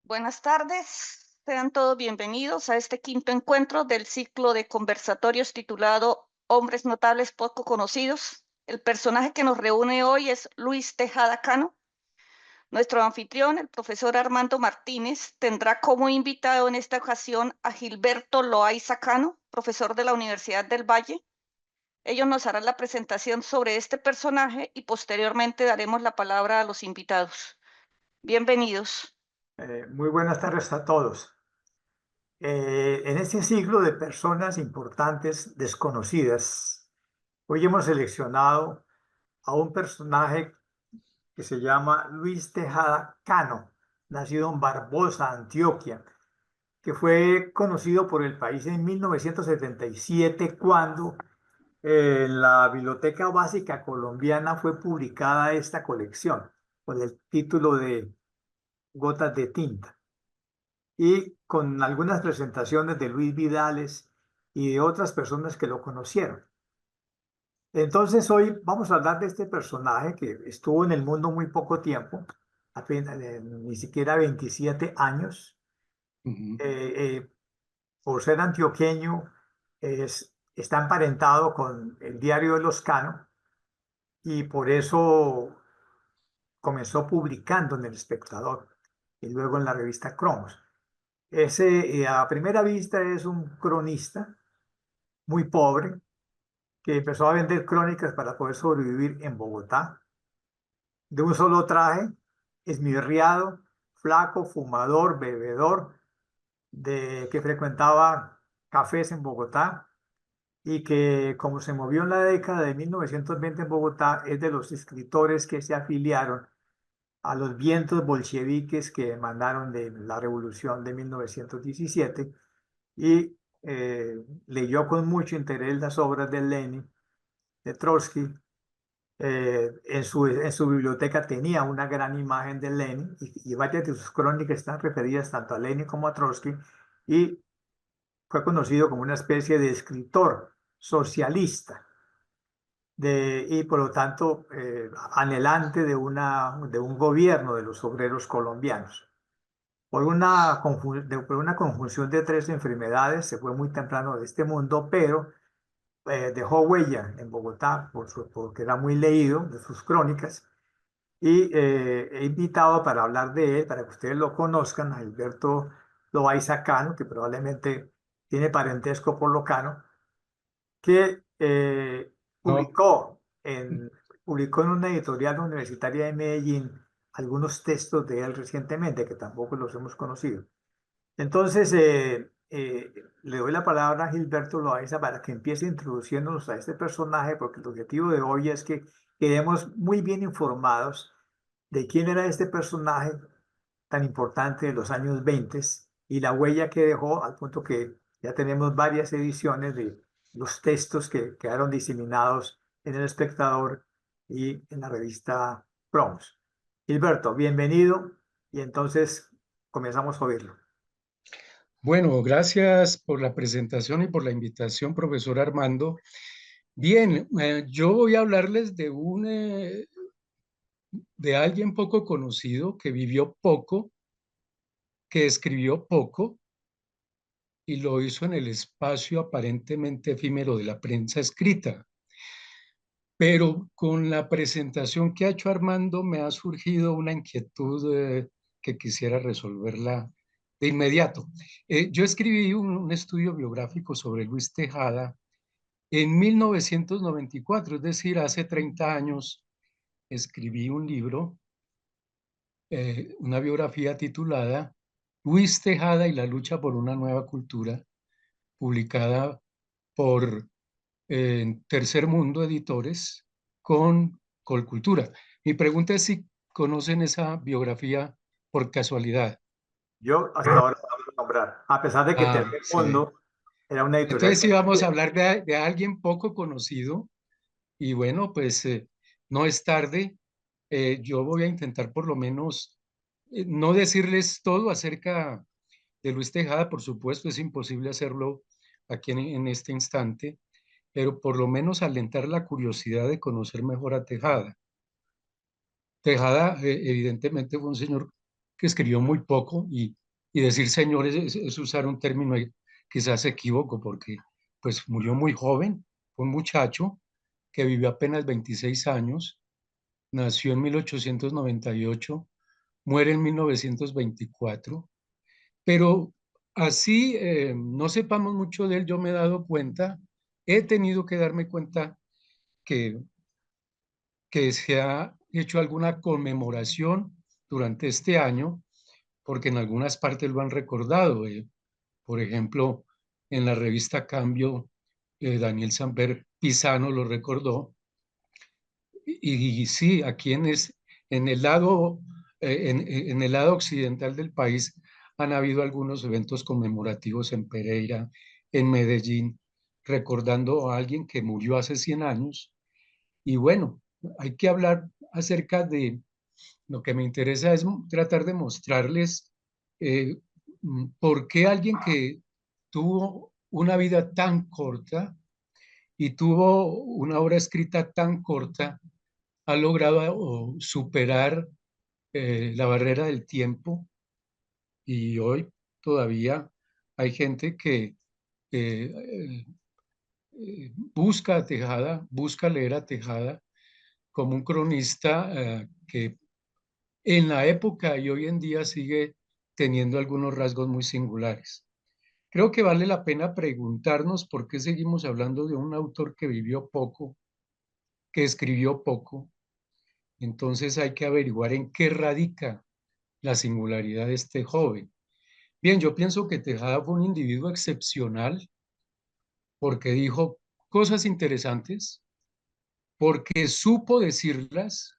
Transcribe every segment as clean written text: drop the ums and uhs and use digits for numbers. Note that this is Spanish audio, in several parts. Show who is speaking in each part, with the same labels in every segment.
Speaker 1: Buenas tardes, sean todos bienvenidos a este quinto encuentro del ciclo de conversatorios titulado Hombres notables poco conocidos. El personaje que nos reúne hoy es Luis Tejada Cano. Nuestro anfitrión, el profesor Armando Martínez, tendrá como invitado en esta ocasión a Gilberto Loaiza Cano, profesor de la Universidad del Valle. Ellos nos harán la presentación sobre este personaje y posteriormente daremos la palabra a los invitados. Bienvenidos.
Speaker 2: Muy buenas tardes a todos. En este ciclo de personas importantes desconocidas, hoy hemos seleccionado a un personaje que se llama Luis Tejada Cano, nacido en Barbosa, Antioquia, que fue conocido por el país en 1977 cuando en la Biblioteca Básica Colombiana fue publicada esta colección con el título de Gotas de Tinta, y con algunas presentaciones de Luis Vidales y de otras personas que lo conocieron. Entonces hoy vamos a hablar de este personaje que estuvo en el mundo muy poco tiempo, apenas ni siquiera 27 años.
Speaker 3: Ujú.
Speaker 2: Por ser antioqueño, está emparentado con el diario de los Cano y por eso comenzó publicando en El Espectador y luego en la revista Cromos. A primera vista es un cronista muy pobre que empezó a vender crónicas para poder sobrevivir en Bogotá, de un solo traje, esmirriado, flaco, fumador, bebedor, que frecuentaba cafés en Bogotá y que, como se movió en la década de 1920 en Bogotá, es de los escritores que se afiliaron a los vientos bolcheviques que emanaron de la revolución de 1917 y leyó con mucho interés las obras de Lenin, de Trotsky. En su biblioteca tenía una gran imagen de Lenin y varias de sus crónicas están referidas tanto a Lenin como a Trotsky, y fue conocido como una especie de escritor socialista y por lo tanto anhelante de un gobierno de los obreros colombianos. Por una conjunción de tres enfermedades se fue muy temprano de este mundo, pero dejó huella en Bogotá porque era muy leído de sus crónicas, y he invitado para hablar de él, para que ustedes lo conozcan, a Gilberto Loaiza Cano, que probablemente tiene parentesco por lo Cano, que
Speaker 3: No,
Speaker 2: publicó en una editorial universitaria de Medellín algunos textos de él recientemente, que tampoco los hemos conocido. Entonces, le doy la palabra a Gilberto Loaiza para que empiece introduciéndonos a este personaje, porque el objetivo de hoy es que quedemos muy bien informados de quién era este personaje tan importante de los años 20 y la huella que dejó, al punto que ya tenemos varias ediciones de los textos que quedaron diseminados en El Espectador y en la revista Promos. Gilberto, bienvenido, y entonces comenzamos a oírlo.
Speaker 3: bueno, gracias por la presentación y por la invitación, profesor Armando. Bien, yo voy a hablarles de alguien poco conocido, que vivió poco, que escribió poco y lo hizo en el espacio aparentemente efímero de la prensa escrita. Pero con la presentación que ha hecho Armando me ha surgido una inquietud que quisiera resolverla de inmediato. Yo escribí un estudio biográfico sobre Luis Tejada en 1994, es decir, hace 30 años. Escribí un libro, una biografía titulada Luis Tejada y la lucha por una nueva cultura, publicada por Tercer Mundo Editores con Colcultura. Mi pregunta es si conocen esa biografía por casualidad.
Speaker 2: Yo hasta ahora no lo voy a nombrar, a pesar de que
Speaker 3: Ah,
Speaker 2: Tercer
Speaker 3: sí.
Speaker 2: Mundo era una editorial.
Speaker 3: Entonces sí vamos a hablar de alguien poco conocido y bueno, pues no es tarde. Yo voy a intentar por lo menos no decirles todo acerca de Luis Tejada, por supuesto, es imposible hacerlo aquí en este instante, pero por lo menos alentar la curiosidad de conocer mejor a Tejada. Tejada, evidentemente, fue un señor que escribió muy poco y decir señores es usar un término quizás equívoco porque pues murió muy joven, fue un muchacho que vivió apenas 26 años, nació en 1898, muere en 1924, pero así no sepamos mucho de él, yo me he dado cuenta, he tenido que darme cuenta que, que se ha hecho alguna conmemoración durante este año, porque en algunas partes lo han recordado. Por ejemplo, en la revista Cambio, Daniel Samper Pisano lo recordó. Y sí, aquí en el lado, en el lado occidental del país han habido algunos eventos conmemorativos en Pereira, en Medellín, recordando a alguien que murió hace 100 años. Y bueno, hay que hablar acerca de lo que me interesa es tratar de mostrarles por qué alguien que tuvo una vida tan corta y tuvo una obra escrita tan corta ha logrado superar la barrera del tiempo y hoy todavía hay gente que eh, busca a Tejada, busca leer a Tejada como un cronista que en la época y hoy en día sigue teniendo algunos rasgos muy singulares. Creo que vale la pena preguntarnos por qué seguimos hablando de un autor que vivió poco, que escribió poco. Entonces hay que averiguar en qué radica la singularidad de este joven. Bien, yo pienso que Tejada fue un individuo excepcional porque dijo cosas interesantes, porque supo decirlas,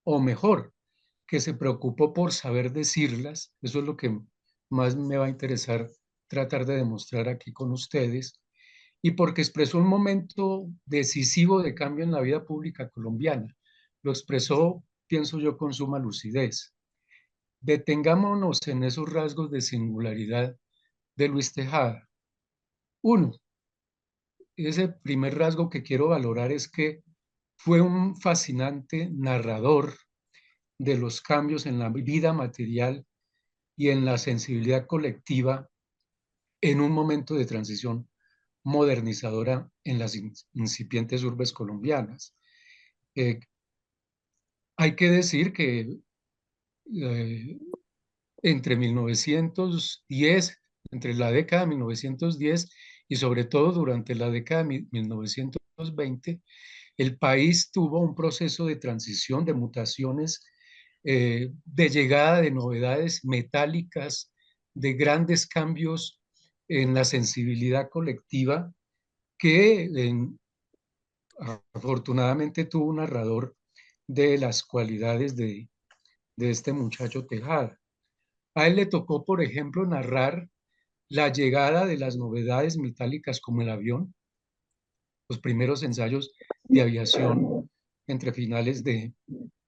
Speaker 3: o mejor, que se preocupó por saber decirlas. Eso es lo que más me va a interesar tratar de demostrar aquí con ustedes. Y porque expresó un momento decisivo de cambio en la vida pública colombiana. Lo expresó, pienso yo, con suma lucidez. Detengámonos en esos rasgos de singularidad de Luis Tejada. Uno, ese primer rasgo que quiero valorar es que fue un fascinante narrador de los cambios en la vida material y en la sensibilidad colectiva en un momento de transición modernizadora en las incipientes urbes colombianas. Eh, hay que decir que eh, entre 1910, entre la década de 1910 y sobre todo durante la década de 1920, el país tuvo un proceso de transición, de mutaciones, de llegada de novedades metálicas, de grandes cambios en la sensibilidad colectiva que afortunadamente tuvo un narrador de las cualidades de este muchacho Tejada. A él le tocó, por ejemplo, narrar la llegada de las novedades metálicas como el avión, los primeros ensayos de aviación entre finales de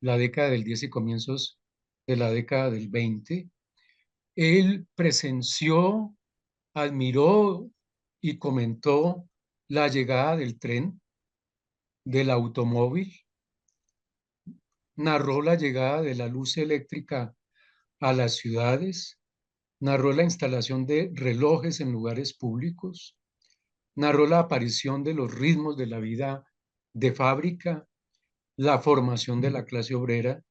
Speaker 3: la década del 10 y comienzos de la década del 20. Él presenció, admiró y comentó la llegada del tren, del automóvil, narró la llegada de la luz eléctrica a las ciudades, narró la instalación de relojes en lugares públicos, narró la aparición de los ritmos de la vida de fábrica, la formación de la clase obrera,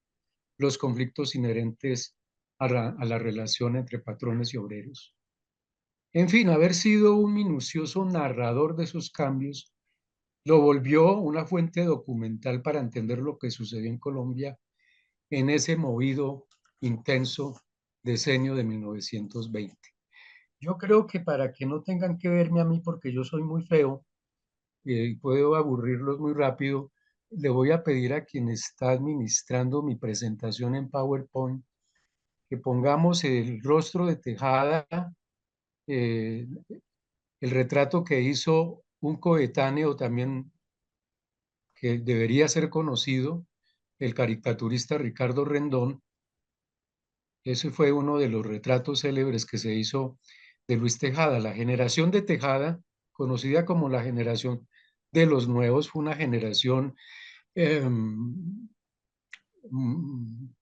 Speaker 3: los conflictos inherentes a la relación entre patrones y obreros. En fin, haber sido un minucioso narrador de esos cambios lo volvió una fuente documental para entender lo que sucedió en Colombia en ese movido, intenso decenio de 1920. Yo creo que para que no tengan que verme a mí porque yo soy muy feo y puedo aburrirlos muy rápido, le voy a pedir a quien está administrando mi presentación en PowerPoint que pongamos el rostro de Tejada, eh, el retrato que hizo un coetáneo también que debería ser conocido, el caricaturista Ricardo Rendón. Ese fue uno de los retratos célebres que se hizo de Luis Tejada. La generación de Tejada, conocida como la generación de los nuevos, fue una generación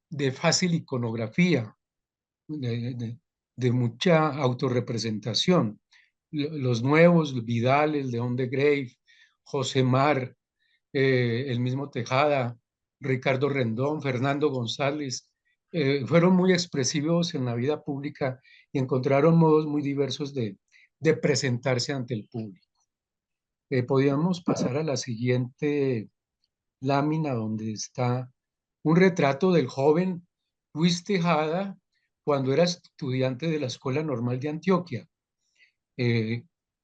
Speaker 3: de fácil iconografía. de mucha autorrepresentación. Los nuevos, Vidal, el León de Grave, José Mar, el mismo Tejada, Ricardo Rendón, Fernando González, fueron muy expresivos en la vida pública y encontraron modos muy diversos de presentarse ante el público. Podríamos pasar a la siguiente lámina, donde está un retrato del joven Luis Tejada cuando era estudiante de la Escuela Normal de Antioquia.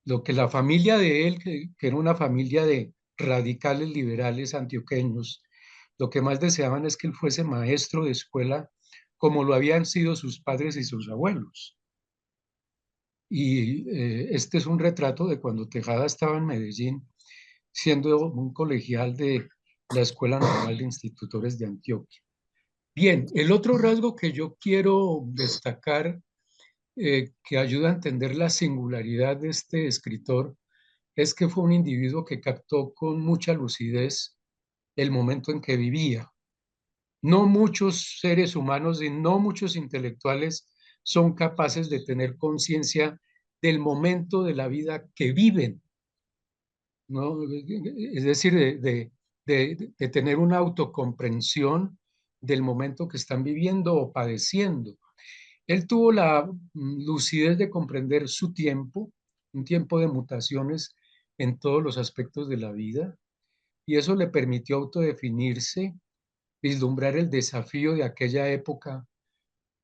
Speaker 3: Lo que la familia de él, que era una familia de radicales liberales antioqueños, lo que más deseaban es que él fuese maestro de escuela como lo habían sido sus padres y sus abuelos. Y este es un retrato de cuando Tejada estaba en Medellín, siendo un colegial de la Escuela Normal de Institutores de Antioquia. Bien, el otro rasgo que yo quiero destacar, que ayuda a entender la singularidad de este escritor, es que fue un individuo que captó con mucha lucidez el momento en que vivía. No muchos seres humanos y no muchos intelectuales son capaces de tener conciencia del momento de la vida que viven, ¿no? Es decir, de tener una autocomprensión del momento que están viviendo o padeciendo. Él tuvo la lucidez de comprender su tiempo, un tiempo de mutaciones en todos los aspectos de la vida, y eso le permitió autodefinirse, vislumbrar el desafío de aquella época,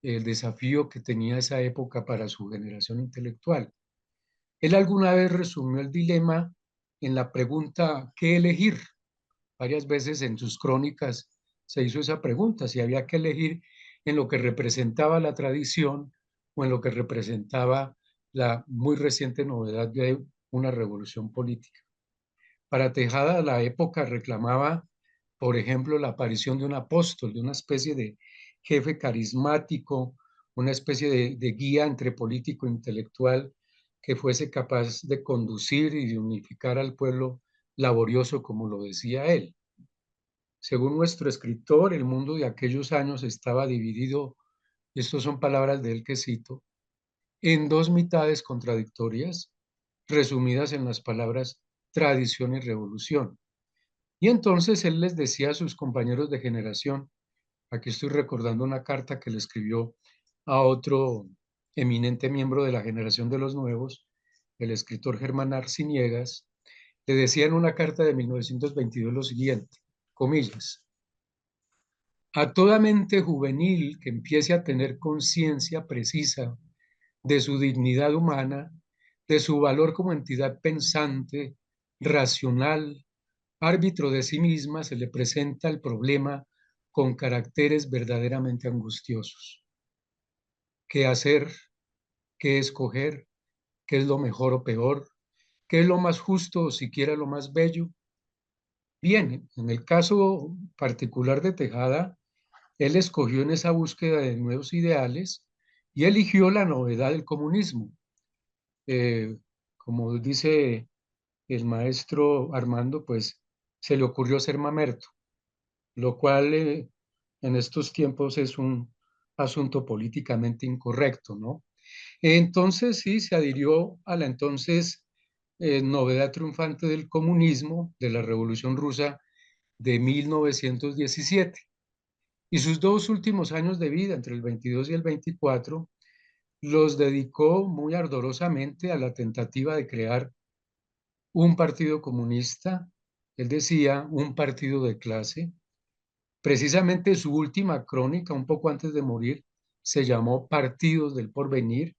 Speaker 3: el desafío que tenía esa época para su generación intelectual. Él alguna vez resumió el dilema en la pregunta ¿qué elegir? Varias veces en sus crónicas se hizo esa pregunta, si había que elegir en lo que representaba la tradición o en lo que representaba la muy reciente novedad de una revolución política. Para Tejada, la época reclamaba, por ejemplo, la aparición de un apóstol, de una especie de jefe carismático, una especie de guía entre político e intelectual que fuese capaz de conducir y de unificar al pueblo laborioso, como lo decía él. Según nuestro escritor, el mundo de aquellos años estaba dividido, y estas son palabras de él que cito, en dos mitades contradictorias, resumidas en las palabras tradición y revolución. Y entonces él les decía a sus compañeros de generación, aquí estoy recordando una carta que le escribió a otro eminente miembro de la generación de los nuevos, el escritor Germán Arciniegas, le decía en una carta de 1922 lo siguiente, comillas, a toda mente juvenil que empiece a tener conciencia precisa de su dignidad humana, de su valor como entidad pensante, racional, árbitro de sí misma, se le presenta el problema con caracteres verdaderamente angustiosos. ¿Qué hacer? ¿Qué escoger? ¿Qué es lo mejor o peor? ¿Qué es lo más justo o siquiera lo más bello? Bien, en el caso particular de Tejada, él escogió en esa búsqueda de nuevos ideales y eligió la novedad del comunismo. Como dice el maestro Armando, pues se le ocurrió ser mamerto, lo cual en estos tiempos es un asunto políticamente incorrecto, ¿no? Entonces sí, se adhirió a la entonces novedad triunfante del comunismo, de la Revolución Rusa de 1917. Y sus dos últimos años de vida, entre el 22 y el 24, los dedicó muy ardorosamente a la tentativa de crear un partido comunista, él decía, un partido de clase. Precisamente su última crónica, un poco antes de morir, se llamó Partidos del Porvenir,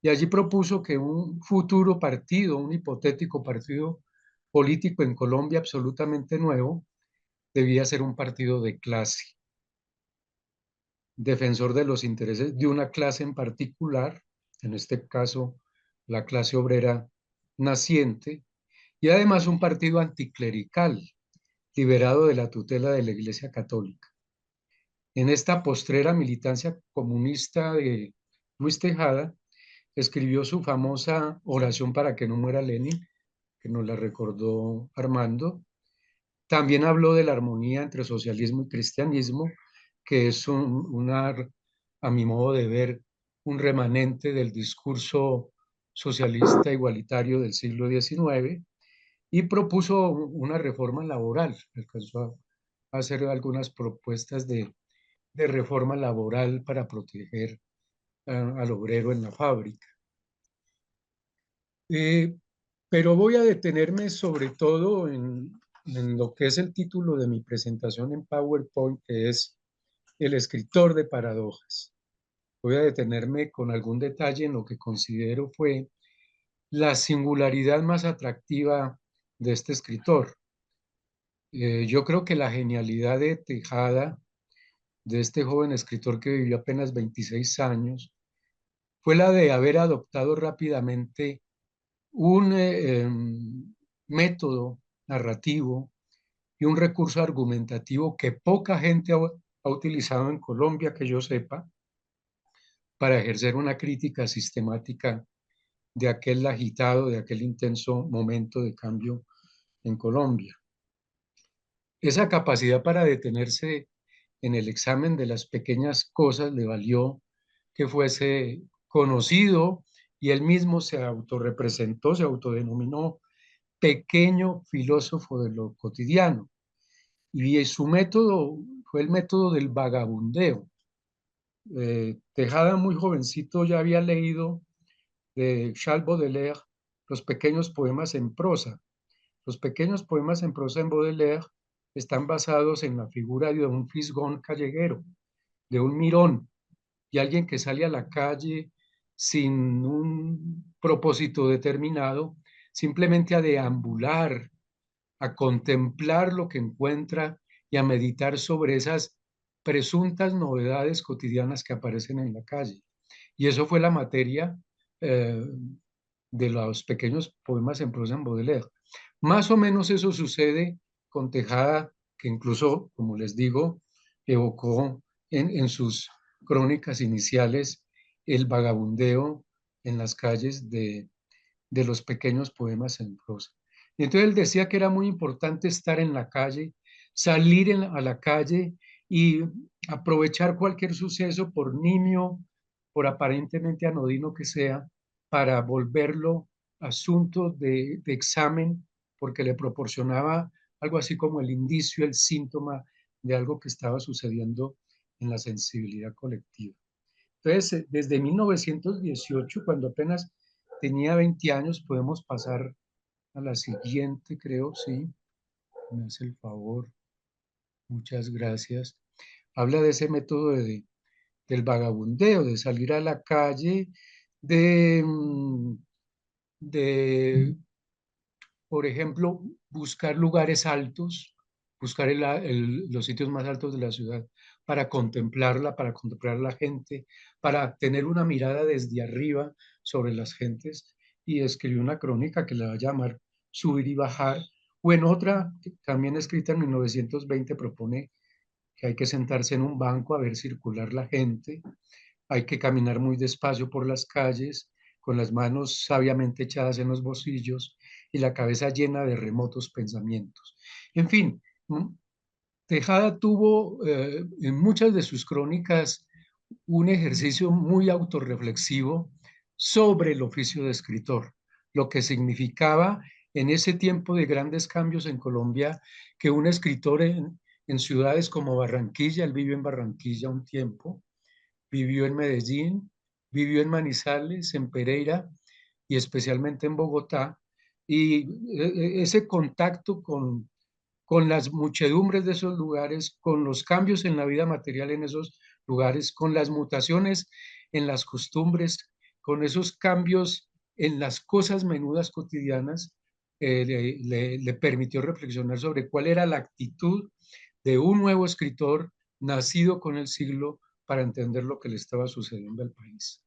Speaker 3: y allí propuso que un futuro partido, un hipotético partido político en Colombia absolutamente nuevo, debía ser un partido de clase, defensor de los intereses de una clase en particular, en este caso la clase obrera naciente, y además un partido anticlerical, liberado de la tutela de la Iglesia Católica. En esta postrera militancia comunista de Luis Tejada, escribió su famosa oración para que no muera Lenin, que nos la recordó Armando. También habló de la armonía entre socialismo y cristianismo, que es una a mi modo de ver, un remanente del discurso socialista igualitario del siglo XIX, y propuso una reforma laboral. Alcanzó a hacer algunas propuestas de reforma laboral para proteger al obrero en la fábrica. Pero voy a detenerme sobre todo en lo que es el título de mi presentación en PowerPoint, que es El escritor de paradojas. Voy a detenerme con algún detalle en lo que considero fue la singularidad más atractiva de este escritor. Yo creo que la genialidad de Tejada, de este joven escritor que vivió apenas 26 años, fue la de haber adoptado rápidamente un método narrativo y un recurso argumentativo que poca gente ha utilizado en Colombia, que yo sepa, para ejercer una crítica sistemática de aquel agitado, de aquel intenso momento de cambio en Colombia. Esa capacidad para detenerse en el examen de las pequeñas cosas le valió que fuese conocido, y él mismo se autorrepresentó, se autodenominó pequeño filósofo de lo cotidiano. Y su método fue el método del vagabundeo. Tejada, muy jovencito, ya había leído de Charles Baudelaire los pequeños poemas en prosa. Los pequeños poemas en prosa en Baudelaire están basados en la figura de un fisgón calleguero, de un mirón, y alguien que sale a la calle sin un propósito determinado, simplemente a deambular, a contemplar lo que encuentra y a meditar sobre esas presuntas novedades cotidianas que aparecen en la calle. Y eso fue la materia eh, de los pequeños poemas en prosa en Baudelaire. Más o menos eso sucede con Tejada, que incluso, como les digo, evocó en sus crónicas iniciales el vagabundeo en las calles de los pequeños poemas en prosa. Y entonces él decía que era muy importante estar en la calle, salir a la calle y aprovechar cualquier suceso, por nimio, por aparentemente anodino que sea, para volverlo asunto de examen, porque le proporcionaba algo así como el indicio, el síntoma de algo que estaba sucediendo en la sensibilidad colectiva. Entonces, desde 1918, cuando apenas tenía 20 años, podemos pasar a la siguiente, creo, sí. Me hace el favor. Muchas gracias. Habla de ese método del vagabundeo, de salir a la calle, de, de, por ejemplo, buscar lugares altos, buscar los sitios más altos de la ciudad para contemplarla, para contemplar la gente, para tener una mirada desde arriba sobre las gentes. Y escribió una crónica que la va a llamar Subir y Bajar, o en otra, también escrita en 1920, propone que hay que sentarse en un banco a ver circular la gente, hay que caminar muy despacio por las calles, con las manos sabiamente echadas en los bolsillos y la cabeza llena de remotos pensamientos. En fin, Tejada tuvo en muchas de sus crónicas un ejercicio muy autorreflexivo sobre el oficio de escritor, lo que significaba en ese tiempo de grandes cambios en Colombia que un escritor en ciudades como Barranquilla, él vivió en Barranquilla un tiempo, vivió en Medellín, vivió en Manizales, en Pereira y especialmente en Bogotá, y ese contacto con las muchedumbres de esos lugares, con los cambios en la vida material en esos lugares, con las mutaciones en las costumbres, con esos cambios en las cosas menudas cotidianas, le permitió reflexionar sobre cuál era la actitud de un nuevo escritor nacido con el siglo para entender lo que le estaba sucediendo al país.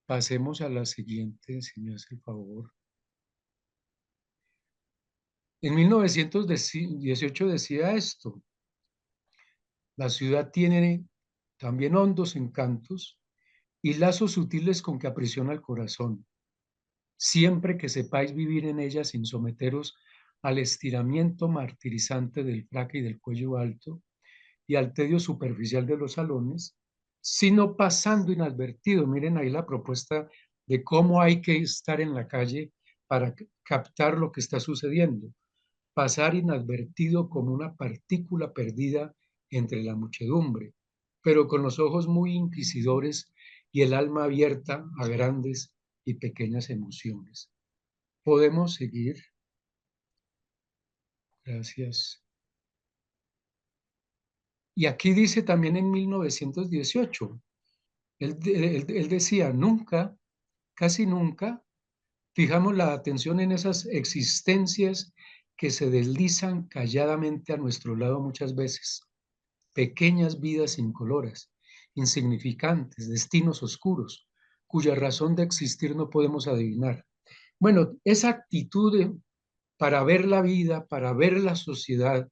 Speaker 3: Pasemos a la siguiente, si me hace el favor. En 1918 decía esto: la ciudad tiene también hondos encantos y lazos sutiles con que aprisiona el corazón, siempre que sepáis vivir en ella sin someteros al estiramiento martirizante del fraque y del cuello alto y al tedio superficial de los salones, sino pasando inadvertido. Miren ahí la propuesta de cómo hay que estar en la calle para captar lo que está sucediendo. Pasar inadvertido como una partícula perdida entre la muchedumbre, pero con los ojos muy inquisidores y el alma abierta a grandes y pequeñas emociones. ¿Podemos seguir? Gracias. Y aquí dice también en 1918, él decía, nunca, casi nunca, fijamos la atención en esas existencias que se deslizan calladamente a nuestro lado muchas veces. Pequeñas vidas incoloras, insignificantes, destinos oscuros, cuya razón de existir no podemos adivinar. Bueno, esa actitud para ver la vida, para ver la sociedad,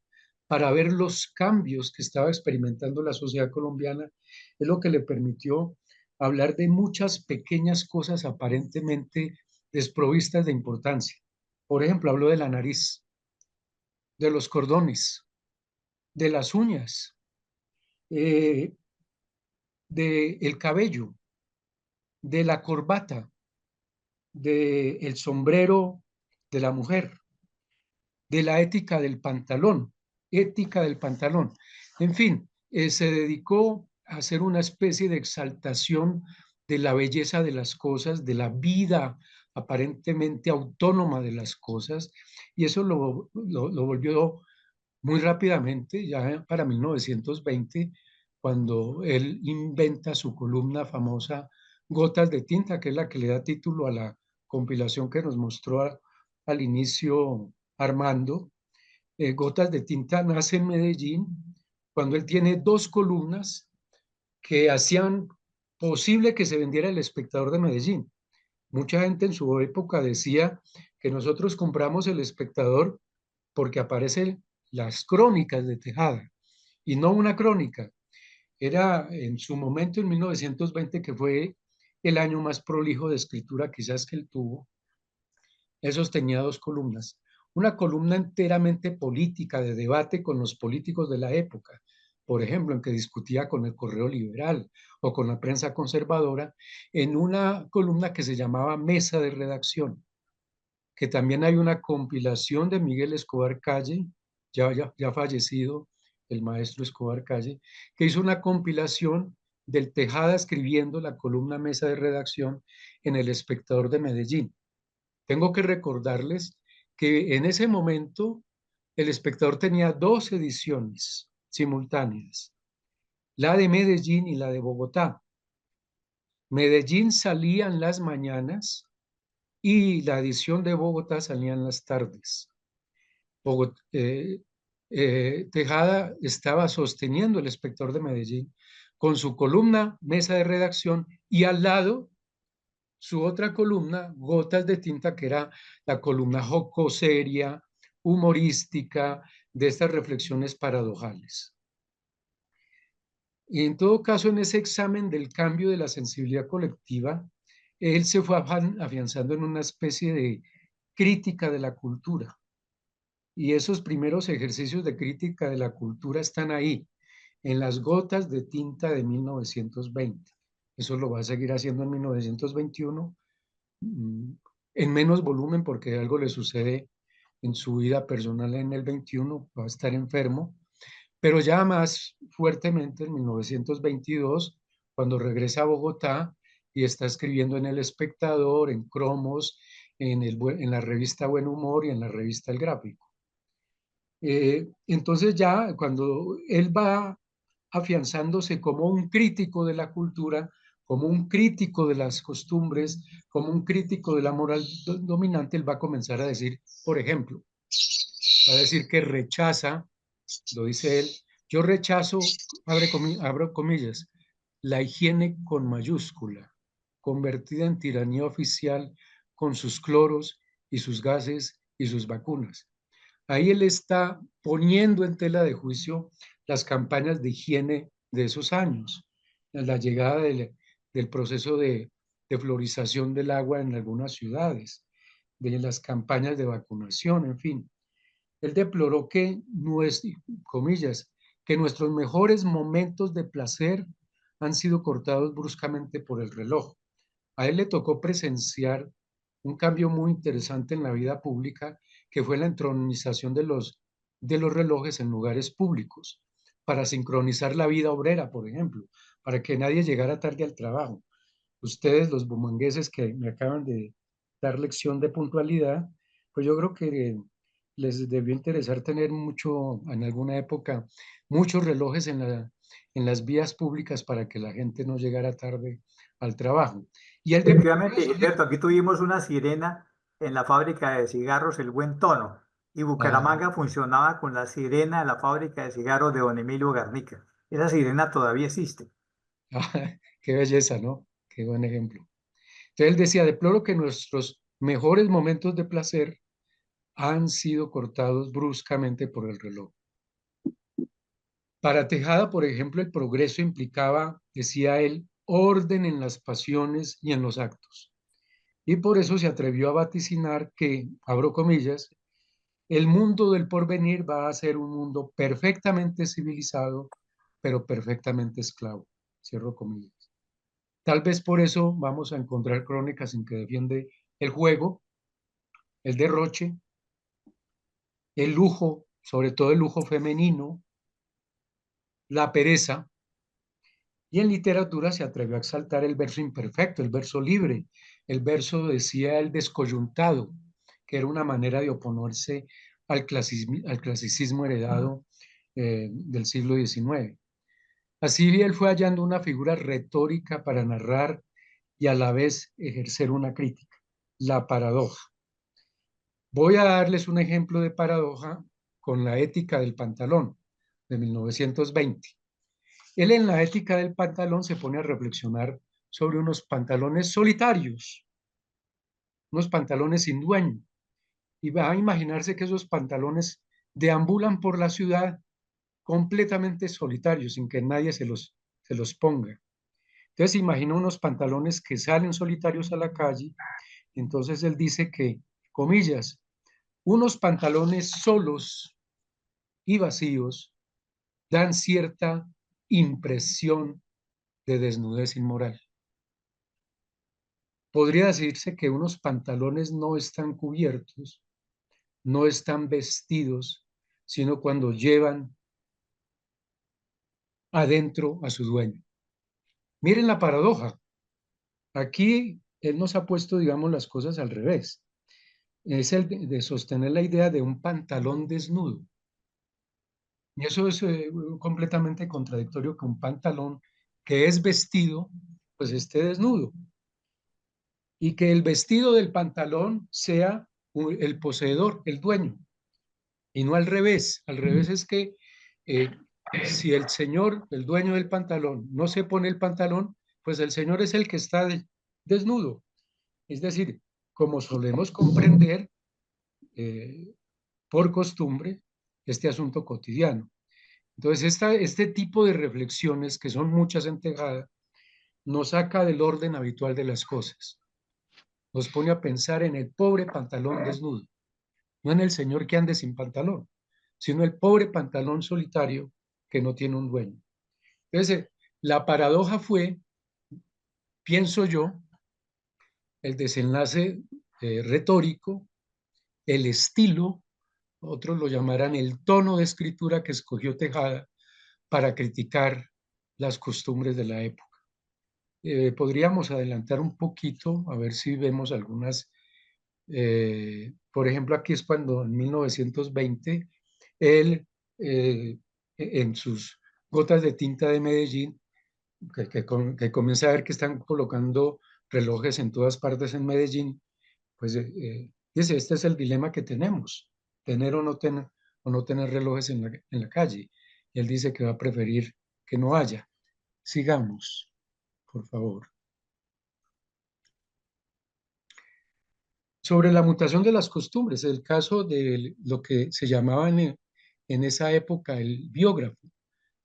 Speaker 3: para ver los cambios que estaba experimentando la sociedad colombiana, es lo que le permitió hablar de muchas pequeñas cosas aparentemente desprovistas de importancia. Por ejemplo, habló de la nariz, de los cordones, de las uñas, del cabello, de la corbata, del sombrero de la mujer, de la ética del pantalón. En fin, se dedicó a hacer una especie de exaltación de la belleza de las cosas, de la vida aparentemente autónoma de las cosas, y eso lo volvió muy rápidamente, ya para 1920, cuando él inventa su columna famosa Gotas de Tinta, que es la que le da título a la compilación que nos mostró al inicio Armando. Gotas de Tinta nace en Medellín cuando él tiene dos columnas que hacían posible que se vendiera El Espectador de Medellín. Mucha gente en su época decía que nosotros compramos El Espectador porque aparecen las crónicas de Tejada y no una crónica. Era en su momento, en 1920, que fue el año más prolijo de escritura quizás que él tuvo. Esos tenía dos columnas. Una columna enteramente política, de debate con los políticos de la época, por ejemplo, en que discutía con el Correo Liberal o con la prensa conservadora, en una columna que se llamaba Mesa de Redacción, que también hay una compilación de Miguel Escobar Calle, ya fallecido, el maestro Escobar Calle, que hizo una compilación del Tejada escribiendo la columna Mesa de Redacción en El Espectador de Medellín. Tengo que recordarles que en ese momento El Espectador tenía dos ediciones simultáneas, la de Medellín y la de Bogotá. Medellín salía en las mañanas y la edición de Bogotá salía en las tardes. Tejada estaba sosteniendo El Espectador de Medellín con su columna Mesa de Redacción y al lado su otra columna, Gotas de Tinta, que era la columna jocoseria, humorística, de estas reflexiones paradojales. Y en todo caso, en ese examen del cambio de la sensibilidad colectiva, él se fue afianzando en una especie de crítica de la cultura. Y esos primeros ejercicios de crítica de la cultura están ahí, en las Gotas de Tinta de 1920. Eso lo va a seguir haciendo en 1921, en menos volumen porque algo le sucede en su vida personal en el 21, va a estar enfermo, pero ya más fuertemente en 1922, cuando regresa a Bogotá y está escribiendo en El Espectador, en Cromos, en la revista Buen Humor y en la revista El Gráfico. Entonces ya cuando él va afianzándose como un crítico de la cultura, como un crítico de las costumbres, como un crítico de la moral dominante, él va a comenzar a decir, por ejemplo, va a decir que rechaza, lo dice él, yo rechazo, abro comillas, la higiene con mayúscula, convertida en tiranía oficial con sus cloros y sus gases y sus vacunas. Ahí él está poniendo en tela de juicio las campañas de higiene de esos años, la llegada del proceso de florización del agua en algunas ciudades, de las campañas de vacunación, en fin. Él deploró que, comillas, que nuestros mejores momentos de placer han sido cortados bruscamente por el reloj. A él le tocó presenciar un cambio muy interesante en la vida pública, que fue la entronización de los relojes en lugares públicos, para sincronizar la vida obrera, por ejemplo, para que nadie llegara tarde al trabajo. Ustedes, los bumangueses que me acaban de dar lección de puntualidad, pues yo creo que les debió interesar tener mucho, en alguna época, muchos relojes en las vías públicas para que la gente no llegara tarde al trabajo. Y él de
Speaker 2: Efectivamente, Gilberto, aquí tuvimos una sirena en la fábrica de cigarros, el Buen Tono, y
Speaker 3: Ah,
Speaker 2: Bucaramanga funcionaba con la sirena de la fábrica de cigarros de Don Emilio Garnica. Esa sirena todavía existe.
Speaker 3: qué belleza, ¿no? Qué buen ejemplo. Entonces él decía, deploro que nuestros mejores momentos de placer han sido cortados bruscamente por el reloj. Para Tejada, por ejemplo, el progreso implicaba, decía él, orden en las pasiones y en los actos. Y por eso se atrevió a vaticinar que, abro comillas, el mundo del porvenir va a ser un mundo perfectamente civilizado, pero perfectamente esclavo. Cierro comillas. Tal vez por eso vamos a encontrar crónicas en que defiende el juego, el derroche, el lujo, sobre todo el lujo femenino, la pereza, y en literatura se atrevió a exaltar el verso imperfecto, el verso libre. El verso decía el descoyuntado, que era una manera de oponerse al clasicismo heredado del siglo XIX. Así él fue hallando una figura retórica para narrar y a la vez ejercer una crítica, la paradoja. Voy a darles un ejemplo de paradoja con la ética del pantalón de 1920. Él en la ética del pantalón se pone a reflexionar sobre unos pantalones solitarios, unos pantalones sin dueño, y va a imaginarse que esos pantalones deambulan por la ciudad completamente solitarios, sin que nadie se los ponga. Entonces imagina unos pantalones que salen solitarios a la calle, entonces él dice que, comillas, unos pantalones solos y vacíos dan cierta impresión de desnudez inmoral. Podría decirse que unos pantalones no están cubiertos, no están vestidos, sino cuando llevan adentro a su dueño. Miren la paradoja. Aquí él nos ha puesto, digamos, las cosas al revés. Es el de sostener la idea de un pantalón desnudo. Y eso es completamente contradictorio que un pantalón que es vestido, pues esté desnudo. Y que el vestido del pantalón sea el poseedor, el dueño. Y no al revés. Al revés es que eh, si el señor, el dueño del pantalón, no se pone el pantalón, pues el señor es el que está desnudo. Es decir, como solemos comprender por costumbre este asunto cotidiano. Entonces, este tipo de reflexiones, que son muchas en Tejada, nos saca del orden habitual de las cosas. Nos pone a pensar en el pobre pantalón desnudo, no en el señor que ande sin pantalón, sino el pobre pantalón solitario que no tiene un dueño. Entonces, la paradoja fue, pienso yo, el desenlace retórico, el estilo, otros lo llamarán el tono de escritura que escogió Tejada para criticar las costumbres de la época. Podríamos adelantar un poquito, a ver si vemos algunas. Por ejemplo, aquí es cuando en 1920 él, en sus gotas de tinta de Medellín, que comienza a ver que están colocando relojes en todas partes en Medellín, pues dice, este es el dilema que tenemos, tener o no tener relojes en la calle. Y él dice que va a preferir que no haya. Sigamos, por favor. Sobre la mutación de las costumbres, el caso de lo que se llamaba en esa época el biógrafo,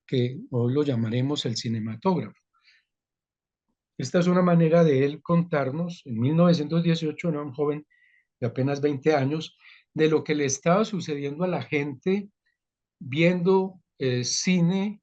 Speaker 3: que hoy lo llamaremos el cinematógrafo. Esta es una manera de él contarnos, en 1918, era un joven de apenas 20 años, de lo que le estaba sucediendo a la gente viendo cine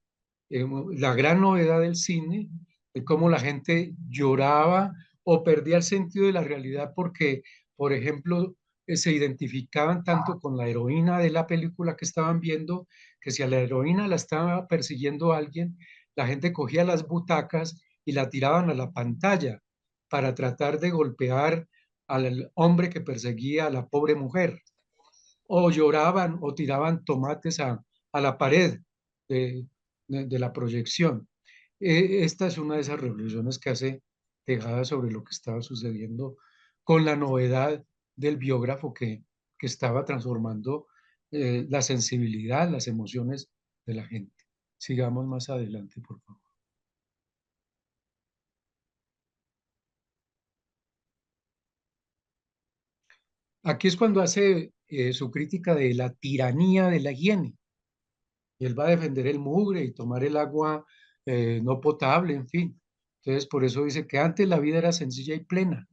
Speaker 3: la gran novedad del cine, de cómo la gente lloraba o perdía el sentido de la realidad porque, por ejemplo, se identificaban tanto con la heroína de la película que estaban viendo, que si a la heroína la estaba persiguiendo alguien, la gente cogía las butacas y la tiraban a la pantalla para tratar de golpear al hombre que perseguía a la pobre mujer, o lloraban o tiraban tomates a la pared de, de la proyección. Esta es una de esas revoluciones que hace Tejada sobre lo que estaba sucediendo con la novedad del biógrafo que estaba transformando la sensibilidad, las emociones de la gente. Sigamos más adelante, por favor. Aquí es cuando hace su crítica de la tiranía de la higiene. Y él va a defender el mugre y tomar el agua no potable, en fin. Entonces, por eso dice que antes la vida era sencilla y plena.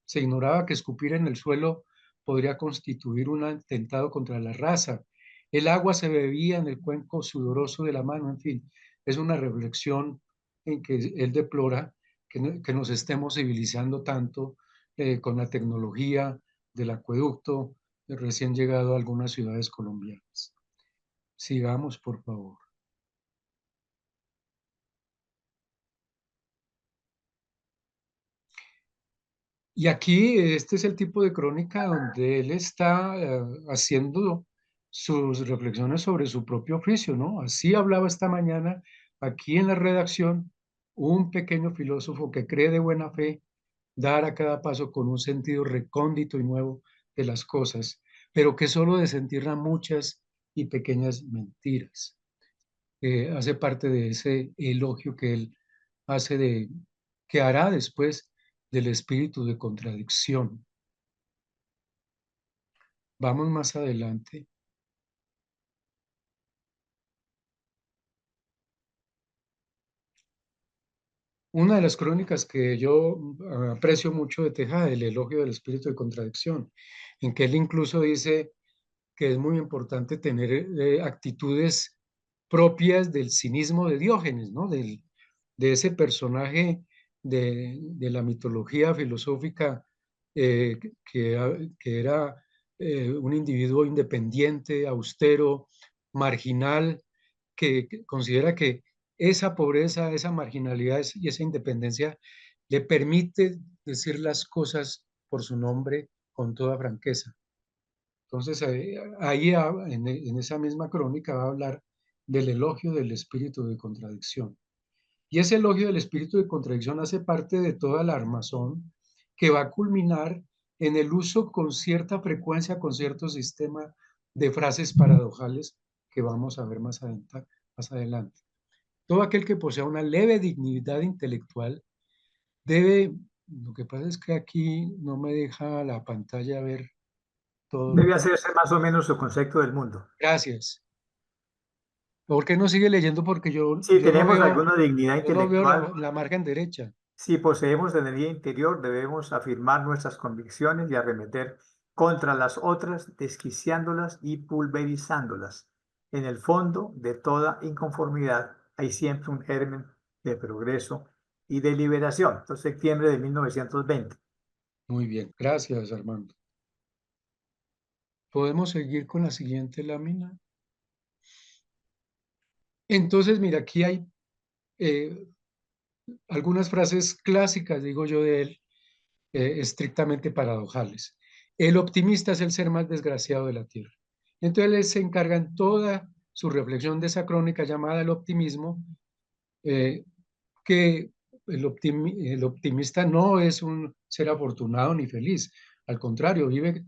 Speaker 3: Se ignoraba que escupir en el suelo podría constituir un atentado contra la raza. El agua se bebía en el cuenco sudoroso de la mano, en fin. Es una reflexión en que él deplora que nos estemos civilizando tanto con la tecnología del acueducto recién llegado a algunas ciudades colombianas. Sigamos, por favor. Y aquí este es el tipo de crónica donde él está haciendo sus reflexiones sobre su propio oficio, ¿no? Así hablaba esta mañana aquí en la redacción un pequeño filósofo que cree de buena fe dar a cada paso con un sentido recóndito y nuevo de las cosas, pero que solo desentierra muchas y pequeñas mentiras. Hace parte de ese elogio que él hace de que hará después del espíritu de contradicción. Vamos más adelante. Una de las crónicas que yo aprecio mucho de Tejada, el elogio del espíritu de contradicción, en que él incluso dice que es muy importante tener actitudes propias del cinismo de Diógenes, ¿no? De ese personaje de la mitología filosófica que era un individuo independiente, austero, marginal, que considera que esa pobreza, esa marginalidad y esa independencia le permite decir las cosas por su nombre con toda franqueza. Entonces, ahí en esa misma crónica va a hablar del elogio del espíritu de contradicción. Y ese elogio del espíritu de contradicción hace parte de toda la armazón que va a culminar en el uso con cierta frecuencia, con cierto sistema de frases paradojales que vamos a ver más adelante. Todo aquel que posea una leve dignidad intelectual debe, lo que pasa es que aquí no me deja la pantalla ver todo lo
Speaker 2: Debe
Speaker 3: que...
Speaker 2: hacerse más o menos su concepto del mundo.
Speaker 3: Gracias. ¿Por qué no sigue leyendo? Porque
Speaker 2: Si tenemos alguna dignidad
Speaker 3: yo no veo
Speaker 2: intelectual,
Speaker 3: la margen derecha.
Speaker 2: si poseemos energía interior, debemos afirmar nuestras convicciones y arremeter contra las otras, desquiciándolas y pulverizándolas. En el fondo de toda inconformidad hay siempre un germen de progreso y de liberación. Entonces, septiembre de 1920.
Speaker 3: Muy bien, gracias, Armando. ¿Podemos seguir con la siguiente lámina? Entonces, mira, aquí hay eh, algunas frases clásicas, digo yo, de él, estrictamente paradojales. El optimista es el ser más desgraciado de la tierra. Entonces, él se encarga en toda su reflexión de esa crónica llamada El optimismo, eh, que el optimista no es un ser afortunado ni feliz, al contrario, vive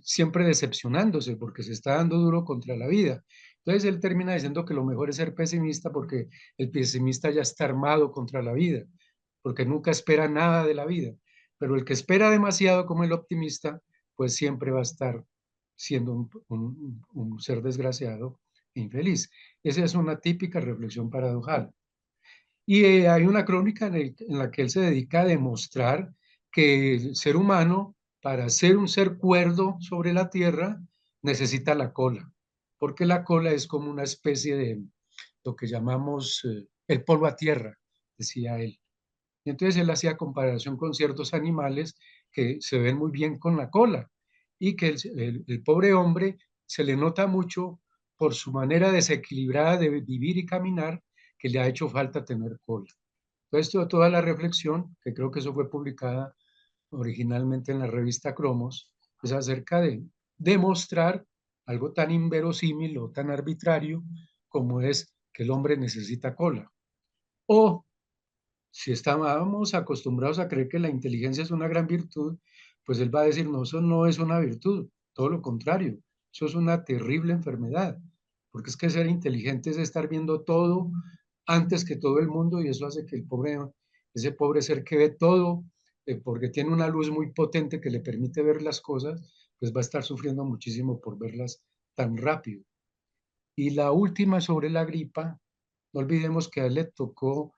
Speaker 3: siempre decepcionándose porque se está dando duro contra la vida. Entonces él termina diciendo que lo mejor es ser pesimista porque el pesimista ya está armado contra la vida, porque nunca espera nada de la vida. Pero el que espera demasiado como el optimista, pues siempre va a estar siendo un ser desgraciado e infeliz. Esa es una típica reflexión paradojal. Y hay una crónica en la que él se dedica a demostrar que el ser humano, para ser un ser cuerdo sobre la tierra, necesita la cola, porque la cola es como una especie lo que llamamos el polvo a tierra, decía él. Y entonces él hacía comparación con ciertos animales que se ven muy bien con la cola y que el pobre hombre se le nota mucho por su manera desequilibrada de vivir y caminar que le ha hecho falta tener cola. Entonces toda la reflexión, que creo que eso fue publicada originalmente en la revista Cromos, es acerca de demostrar algo tan inverosímil o tan arbitrario como es que el hombre necesita cola. O si estábamos acostumbrados a creer que la inteligencia es una gran virtud, pues él va a decir, no, eso no es una virtud, todo lo contrario, eso es una terrible enfermedad, porque es que ser inteligente es estar viendo todo antes que todo el mundo y eso hace que ese pobre ser que ve todo, porque tiene una luz muy potente que le permite ver las cosas, pues va a estar sufriendo muchísimo por verlas tan rápido. Y la última sobre la gripa, no olvidemos que a él le tocó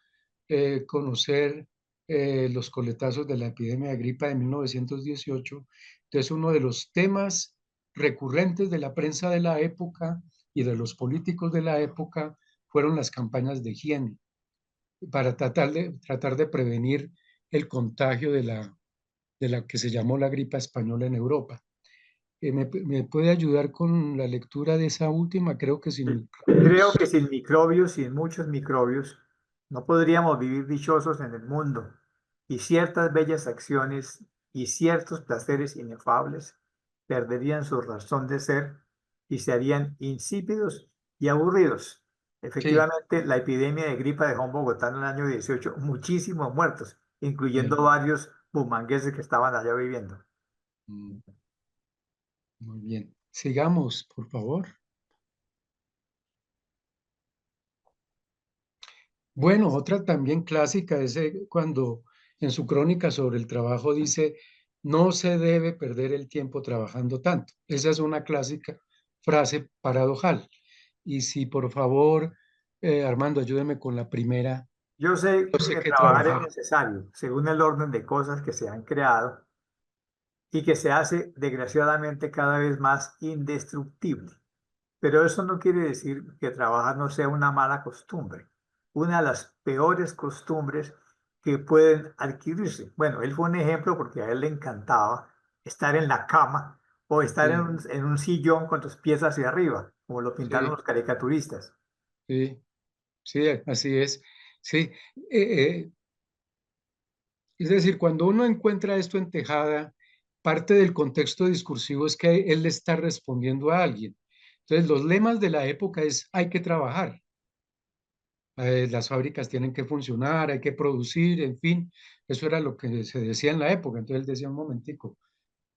Speaker 3: conocer los coletazos de la epidemia de gripa de 1918. Entonces, uno de los temas recurrentes de la prensa de la época y de los políticos de la época fueron las campañas de higiene para tratar de prevenir el contagio de la que se llamó la gripa española en Europa. ¿Me puede ayudar con la lectura de esa última? Creo que sin
Speaker 2: Creo
Speaker 3: micrófonos.
Speaker 2: que sin microbios, sin muchos microbios, no podríamos vivir dichosos en el mundo y ciertas bellas acciones y ciertos placeres inefables perderían su razón de ser y se harían insípidos y aburridos.
Speaker 3: Sí,
Speaker 2: Efectivamente, la epidemia de gripa dejó en Bogotá en el año 18 muchísimos muertos,
Speaker 3: sí.
Speaker 2: incluyendo varios bumangueses que estaban allá viviendo.
Speaker 3: Mm, muy bien. Sigamos, por favor. Bueno, otra también clásica es cuando en su crónica sobre el trabajo dice, no se debe perder el tiempo trabajando tanto. Esa es una clásica frase paradojal. Y si por favor, Armando, ayúdeme con la primera.
Speaker 2: Yo sé
Speaker 3: Yo sé
Speaker 2: que
Speaker 3: que
Speaker 2: trabajar es
Speaker 3: trabajar.
Speaker 2: necesario, según el orden de cosas que se han creado y que se hace desgraciadamente cada vez más indestructible. Pero eso no quiere decir que trabajar no sea una mala costumbre, una de las peores costumbres que pueden adquirirse. Bueno, él fue un ejemplo porque a él le encantaba estar en la cama o estar
Speaker 3: Sí,
Speaker 2: en un sillón con tus pies hacia arriba, como lo pintaron
Speaker 3: sí,
Speaker 2: los caricaturistas.
Speaker 3: sí, sí, así es. Sí, eh, es decir, cuando uno encuentra esto en Tejada, parte del contexto discursivo es que él le está respondiendo a alguien. Entonces, los lemas de la época es hay que trabajar, las fábricas tienen que funcionar, hay que producir, en fin, eso era lo que se decía en la época. Entonces él decía un momentico,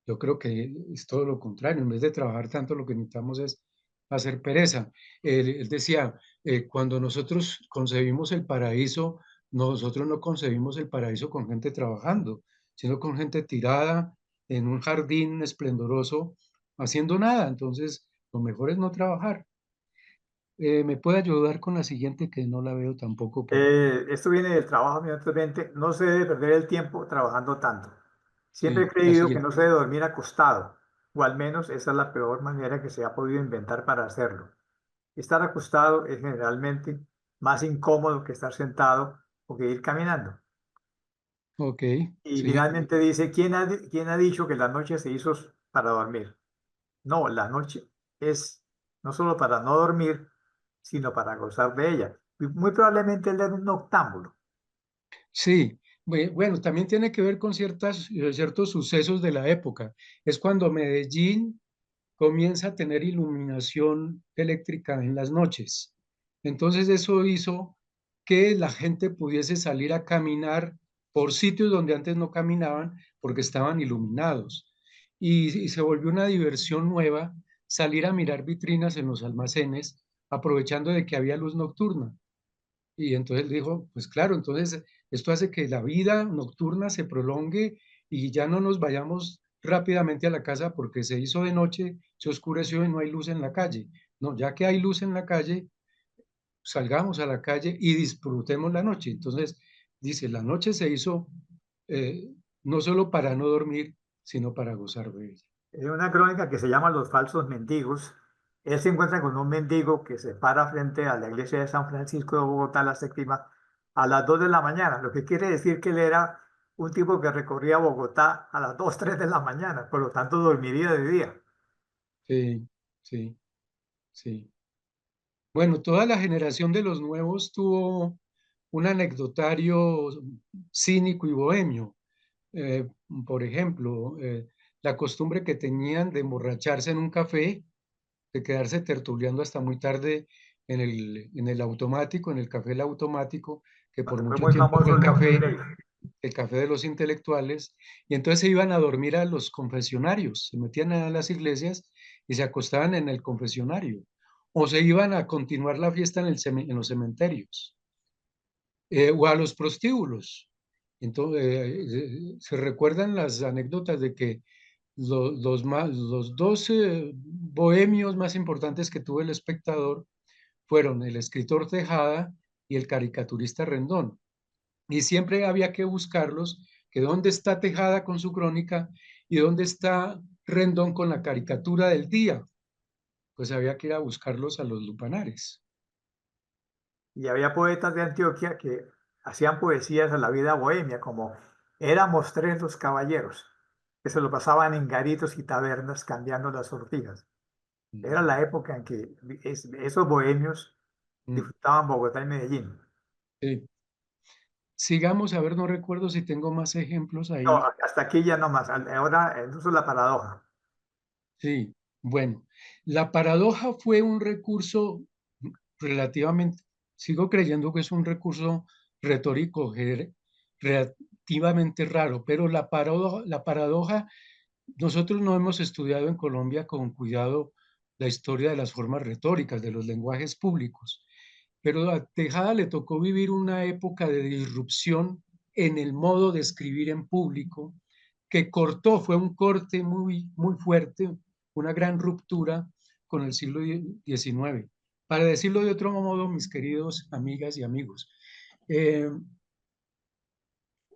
Speaker 3: yo creo que es todo lo contrario, en vez de trabajar tanto, lo que necesitamos es hacer pereza. Él decía, cuando nosotros concebimos el paraíso, nosotros no concebimos el paraíso con gente trabajando, sino con gente tirada en un jardín esplendoroso, haciendo nada. Entonces, lo mejor es no trabajar. ¿Me puede ayudar con la siguiente que no la veo tampoco por...
Speaker 2: Esto viene del trabajo, evidentemente. No se debe perder el tiempo trabajando tanto. Siempre he
Speaker 3: Sí, la
Speaker 2: creído que no
Speaker 3: siguiente.
Speaker 2: se debe dormir acostado, o al menos esa es la peor manera que se ha podido inventar para hacerlo. Estar acostado es generalmente más incómodo que estar sentado o que ir caminando.
Speaker 3: Ok,
Speaker 2: Y
Speaker 3: sí.
Speaker 2: finalmente dice, quién ha dicho que la noche se hizo para dormir? No, la noche es no solo para no dormir, sino para gozar de ella. Y muy probablemente él era un noctámbulo.
Speaker 3: Sí, bueno, también tiene que ver con ciertos sucesos de la época. Es cuando Medellín comienza a tener iluminación eléctrica en las noches. Entonces eso hizo que la gente pudiese salir a caminar por sitios donde antes no caminaban porque estaban iluminados. Y se volvió una diversión nueva salir a mirar vitrinas en los almacenes, aprovechando de que había luz nocturna. Y entonces dijo, pues claro, entonces esto hace que la vida nocturna se prolongue y ya no nos vayamos rápidamente a la casa porque se hizo de noche, se oscureció y no hay luz en la calle. No, ya que hay luz en la calle, salgamos a la calle y disfrutemos la noche. Entonces, dice, la noche se hizo eh, no solo para no dormir, sino para gozar de ella.
Speaker 2: Es una crónica que se llama Los falsos mendigos él se encuentra con un mendigo que se para frente a la iglesia de San Francisco de Bogotá, la séptima, a las 2 de la mañana, lo que quiere decir que él era un tipo que recorría Bogotá a las 2, 3 de la mañana, por lo tanto dormiría de día.
Speaker 3: Sí, sí, sí. Bueno, toda la generación de los nuevos tuvo un anecdotario cínico y bohemio. Eh, por ejemplo, la costumbre que tenían de emborracharse en un café, de quedarse tertuliando hasta muy tarde en el automático, en el café El Automático, que por
Speaker 2: Cuando fue
Speaker 3: mucho
Speaker 2: muy
Speaker 3: tiempo fue
Speaker 2: famoso León Derbez.
Speaker 3: el café de los intelectuales, y entonces se iban a dormir a los confesionarios, se metían a las iglesias y se acostaban en el confesionario, o se iban a continuar la fiesta en los cementerios, o a los prostíbulos. Entonces, se recuerdan las anécdotas de que los dos bohemios más importantes que tuvo El Espectador fueron el escritor Tejada y el caricaturista Rendón. Y siempre había que buscarlos, que dónde está Tejada con su crónica y dónde está Rendón con la caricatura del día. Pues había que ir a buscarlos a los lupanares.
Speaker 2: Y había poetas de Antioquia que hacían poesías a la vida bohemia, como Éramos tres los caballeros, que se lo pasaban en garitos y tabernas cambiando las sortijas. Era
Speaker 3: Mm,
Speaker 2: la época en que esos bohemios
Speaker 3: mm,
Speaker 2: disfrutaban Bogotá y Medellín.
Speaker 3: sí. Sigamos, a ver, no recuerdo si tengo más ejemplos
Speaker 2: No,
Speaker 3: ahí.
Speaker 2: hasta aquí ya no más. Ahora el uso de la paradoja.
Speaker 3: Sí, bueno, la paradoja fue un recurso relativamente, sigo creyendo que es un recurso retórico relativamente raro, pero la paradoja, nosotros no hemos estudiado en Colombia con cuidado la historia de las formas retóricas, de los lenguajes públicos, pero a Tejada le tocó vivir una época de disrupción en el modo de escribir en público, que cortó, fue un corte muy fuerte, una gran ruptura con el siglo XIX. Para decirlo de otro modo, mis queridos amigas y amigos, eh,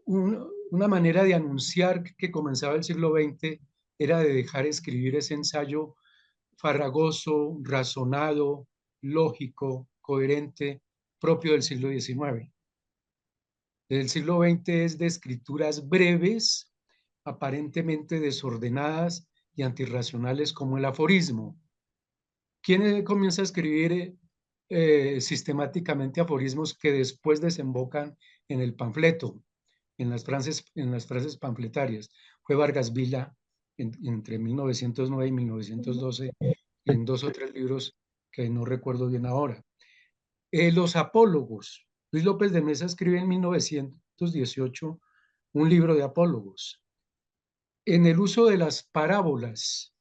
Speaker 3: una manera de anunciar que comenzaba el siglo XX era de dejar escribir ese ensayo farragoso, razonado, lógico, coherente, propio del siglo XIX. El siglo XX es de escrituras breves, aparentemente desordenadas y antirracionales como el aforismo. ¿Quién comienza a escribir sistemáticamente aforismos que después desembocan en el panfleto, en las frases panfletarias? Fue Vargas Vila entre 1909 y 1912 en dos o tres libros que no recuerdo bien ahora. Los apólogos. Luis López de Mesa escribe en 1918 un libro de apólogos. En el uso de las parábolas,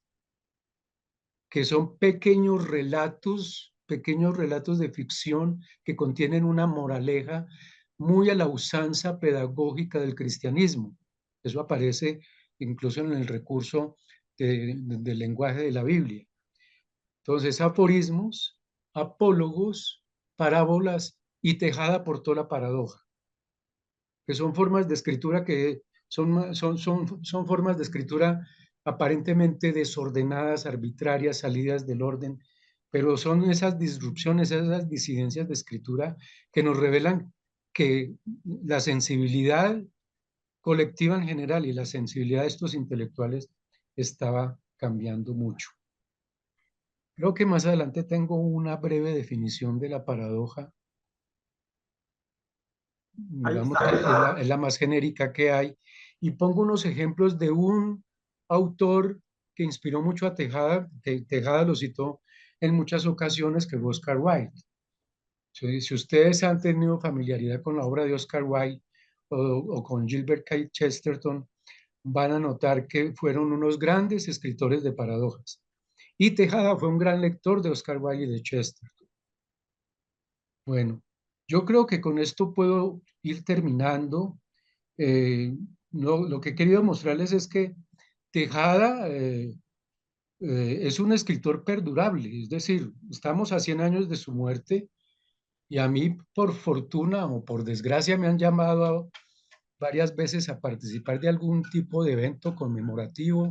Speaker 3: que son pequeños relatos de ficción que contienen una moraleja muy a la usanza pedagógica del cristianismo. Eso aparece incluso en el recurso del lenguaje de la Biblia. Entonces, aforismos, apólogos, parábolas y Tejada por toda la paradoja, que son formas de escritura que son formas de escritura aparentemente desordenadas, arbitrarias, salidas del orden, pero son esas disrupciones, esas disidencias de escritura que nos revelan que la sensibilidad colectiva en general y la sensibilidad de estos intelectuales estaba cambiando mucho. Creo que más adelante tengo una breve definición de la paradoja,
Speaker 2: Ahí
Speaker 3: digamos que
Speaker 2: está.
Speaker 3: es la más genérica que hay, y pongo unos ejemplos de un autor que inspiró mucho a Tejada, que Tejada lo citó en muchas ocasiones, que fue Oscar Wilde. Si ustedes han tenido familiaridad con la obra de Oscar Wilde o con Gilbert K. Chesterton, van a notar que fueron unos grandes escritores de paradojas. Y Tejada fue un gran lector de Oscar Wilde y de Chesterton. Bueno, yo creo que con esto puedo ir terminando. Eh, lo que he querido mostrarles es que Tejada es un escritor perdurable, es decir, estamos a 100 años de su muerte y a mí, por fortuna o por desgracia, me han llamado varias veces a participar de algún tipo de evento conmemorativo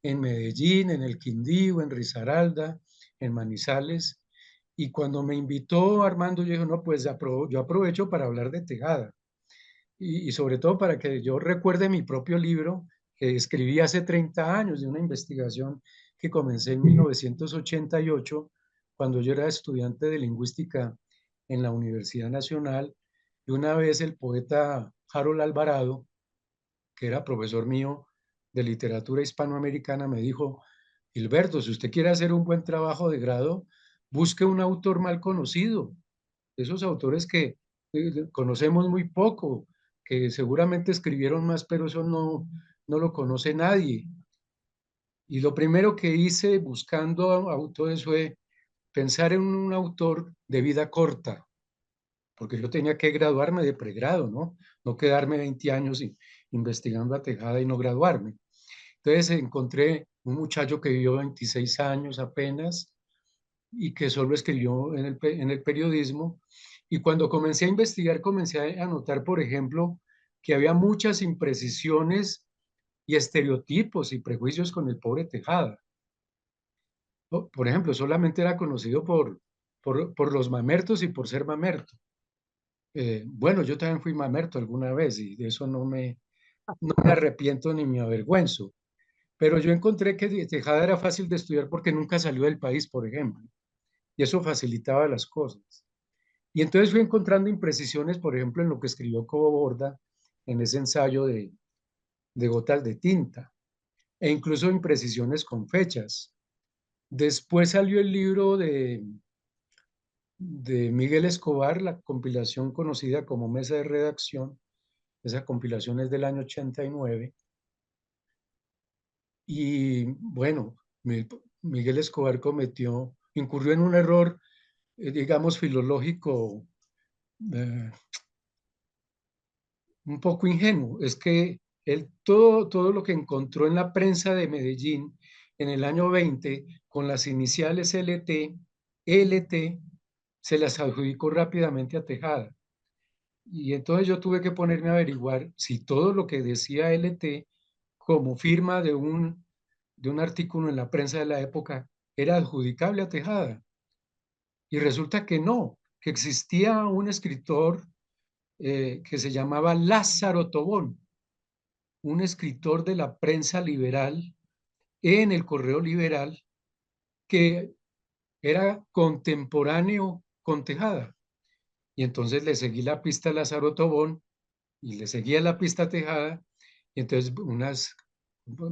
Speaker 3: en Medellín, en el Quindío, en Risaralda, en Manizales. Y cuando me invitó Armando, yo dije, no, pues yo aprovecho para hablar de Tejada. Y sobre todo para que yo recuerde mi propio libro que escribí hace 30 años, de una investigación que comencé en 1988, cuando yo era estudiante de lingüística en la Universidad Nacional. Y una vez el poeta Harold Alvarado, que era profesor mío de literatura hispanoamericana, me dijo, Gilberto, si usted quiere hacer un buen trabajo de grado, busque un autor mal conocido, esos autores que conocemos muy poco, que seguramente escribieron más, pero eso no lo conoce nadie. Y lo primero que hice buscando autores fue pensar en un autor de vida corta, porque yo tenía que graduarme de pregrado, ¿no? No quedarme 20 años investigando a Tejada y no graduarme. Entonces encontré un muchacho que vivió 26 años apenas y que solo escribió en el periodismo. Y cuando comencé a investigar, comencé a notar, por ejemplo, que había muchas imprecisiones y estereotipos y prejuicios con el pobre Tejada. Por ejemplo, solamente era conocido por los mamertos y por ser mamerto. Bueno, yo también fui mamerto alguna vez y de eso no me arrepiento ni me avergüenzo. Pero yo encontré que Tejada era fácil de estudiar porque nunca salió del país, por ejemplo, y eso facilitaba las cosas. Y entonces fui encontrando imprecisiones, por ejemplo, en lo que escribió Cobo Borda en ese ensayo de gotas de tinta, e incluso imprecisiones con fechas. Después salió el libro de Miguel Escobar, la compilación conocida como Mesa de Redacción. Esa compilación es del año 89. Y bueno, Miguel Escobar incurrió en un error, digamos, filológico un poco ingenuo. Es que él todo lo que encontró en la prensa de Medellín en el año 20 con las iniciales LT, se las adjudicó rápidamente a Tejada. Y entonces yo tuve que ponerme a averiguar si todo lo que decía LT como firma de un artículo en la prensa de la época era adjudicable a Tejada. Y resulta que no, que existía un escritor que se llamaba Lázaro Tobón, un escritor de la prensa liberal en el Correo Liberal, que era contemporáneo con Tejada. Y entonces le seguí la pista a Lázaro Tobón y le seguía la pista a Tejada. Y entonces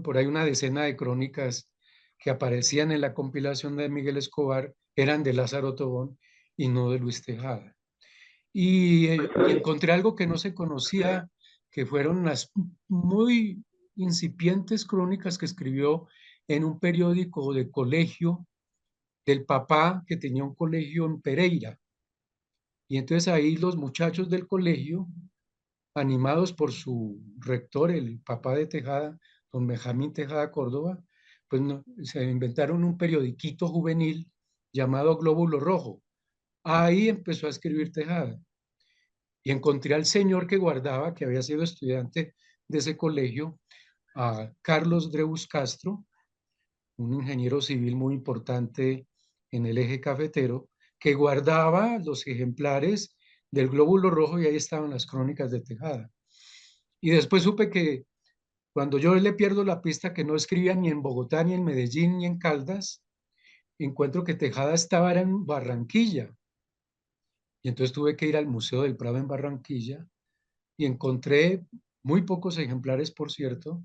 Speaker 3: por ahí una decena de crónicas que aparecían en la compilación de Miguel Escobar eran de Lázaro Tobón y no de Luis Tejada. Y encontré algo que no se conocía, que fueron las muy incipientes crónicas que escribió en un periódico de colegio del papá que tenía un colegio en Pereira. Y entonces ahí los muchachos del colegio, animados por su rector, el papá de Tejada, don Benjamín Tejada Córdoba, pues se inventaron un periodiquito juvenil llamado Glóbulo Rojo. Ahí empezó a escribir Tejada. Y encontré al señor que guardaba, que había sido estudiante de ese colegio, a Carlos Dreus Castro, un ingeniero civil muy importante en el eje cafetero, que guardaba los ejemplares del Glóbulo Rojo y ahí estaban las crónicas de Tejada. Y después supe que cuando yo le pierdo la pista que no escribía ni en Bogotá, ni en Medellín, ni en Caldas, encuentro que Tejada estaba en Barranquilla. Y entonces tuve que ir al Museo del Prado en Barranquilla y encontré muy pocos ejemplares, por cierto,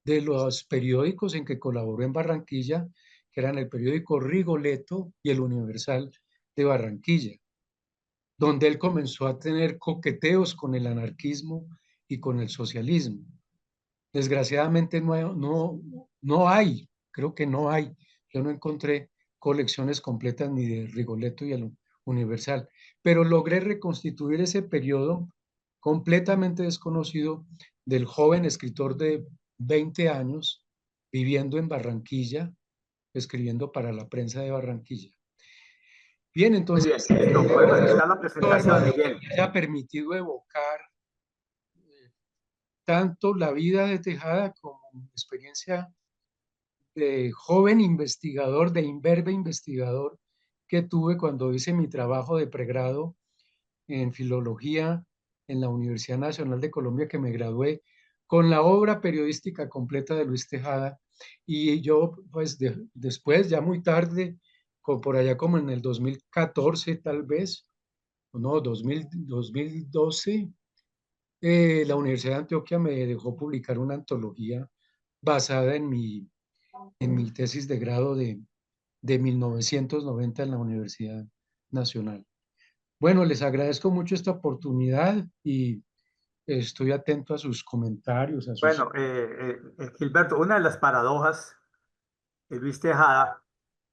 Speaker 3: de los periódicos en que colaboró en Barranquilla, que eran el periódico Rigoletto y el Universal de Barranquilla, donde él comenzó a tener coqueteos con el anarquismo y con el socialismo. Desgraciadamente no hay, creo que no hay, yo no encontré colecciones completas ni de Rigoletto y el Universal, pero logré reconstituir ese periodo completamente desconocido del joven escritor de 20 años viviendo en Barranquilla, escribiendo para la prensa de Barranquilla. Bien, entonces,
Speaker 2: muy bien. No, podemos empezar la presentación,
Speaker 3: Armando,
Speaker 2: Miguel.
Speaker 3: me haya permitido evocar tanto la vida de Tejada como mi experiencia de joven investigador, de imberbe investigador que tuve cuando hice mi trabajo de pregrado en filología en la Universidad Nacional de Colombia, que me gradué con la obra periodística completa de Luis Tejada. Y yo, pues después, ya muy tarde, por allá como en el 2014 tal vez, o no, 2012, la Universidad de Antioquia me dejó publicar una antología basada en mi tesis de grado de 1990 en la Universidad Nacional. Bueno, les agradezco mucho esta oportunidad y estoy atento a sus comentarios, a sus...
Speaker 2: Bueno, Gilberto, una de las paradojas de Luis Tejada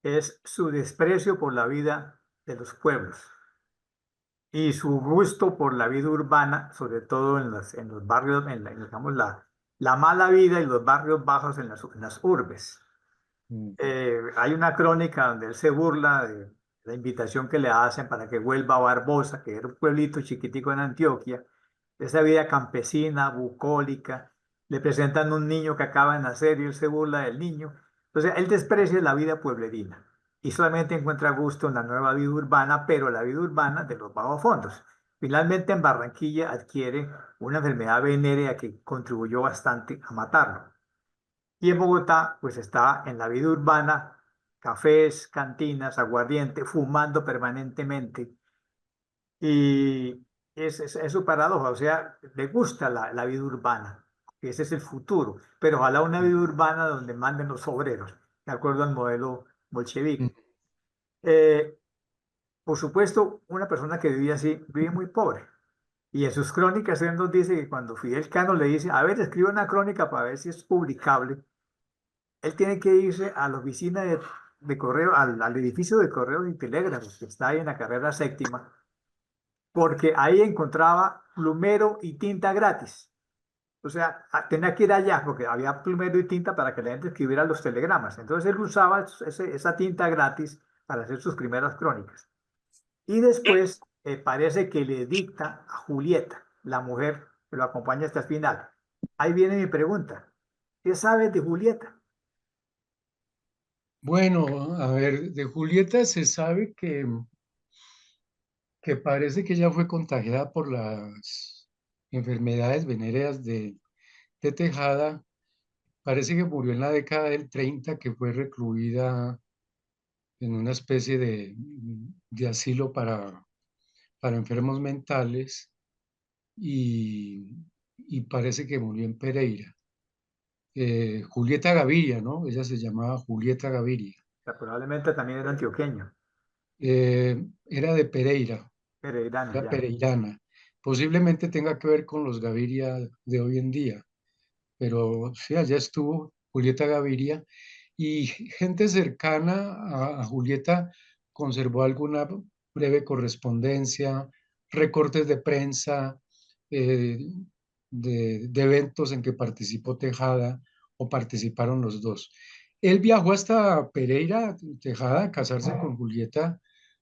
Speaker 2: es su desprecio por la vida de los pueblos y su gusto por la vida urbana, sobre todo en los barrios, digamos, la mala vida y los barrios bajos en las urbes.
Speaker 3: Mm,
Speaker 2: Hay una crónica donde él se burla de la invitación que le hacen para que vuelva a Barbosa, que era un pueblito chiquitico en Antioquia, esa vida campesina, bucólica. Le presentan un niño que acaba de nacer y él se burla del niño. Entonces, él desprecia la vida pueblerina y solamente encuentra gusto en la nueva vida urbana, pero la vida urbana de los bajos fondos. Finalmente, en Barranquilla adquiere una enfermedad venérea que contribuyó bastante a matarlo. Y en Bogotá, pues está en la vida urbana, cafés, cantinas, aguardiente, fumando permanentemente. Y es su paradoja, o sea, le gusta la vida urbana, que ese es el futuro, pero ojalá una vida urbana donde manden los obreros, de acuerdo al modelo
Speaker 3: mm.
Speaker 2: bolchevique. Eh, por supuesto, una persona que vivía así, vive muy pobre. Y en sus crónicas él nos dice que cuando Fidel Cano le dice, a ver, escribe una crónica para ver si es publicable, él tiene que irse a la oficina de correo, al edificio de correos y telégrafos que está ahí en la carrera séptima, porque ahí encontraba plumero y tinta gratis. O sea, tenía que ir allá porque había plumero y tinta para que la gente escribiera los telegramas. Entonces él usaba esa tinta gratis para hacer sus primeras crónicas. Y después parece que le dicta a Julieta, la mujer que lo acompaña hasta el final. Ahí viene mi pregunta. ¿Qué sabes de Julieta?
Speaker 3: Bueno, a ver, de Julieta se sabe que parece que ella fue contagiada por las enfermedades venéreas de Tejada. Parece que murió en la década del 30, que fue recluida en una especie de asilo para enfermos mentales y, y parece que murió en Pereira. Julieta Gaviria, ¿no? Ella se llamaba Julieta Gaviria.
Speaker 2: Sea, probablemente también era antioqueño,
Speaker 3: Era de Pereira,
Speaker 2: pereirano
Speaker 3: era
Speaker 2: ya.
Speaker 3: pereirana. Posiblemente tenga que ver con los Gaviria de hoy en día, pero sí, allá estuvo Julieta Gaviria y gente cercana a Julieta conservó alguna breve correspondencia, recortes de prensa, eh, de eventos en que participó Tejada o participaron los dos. Él viajó hasta Pereira, Tejada, a casarse con Julieta,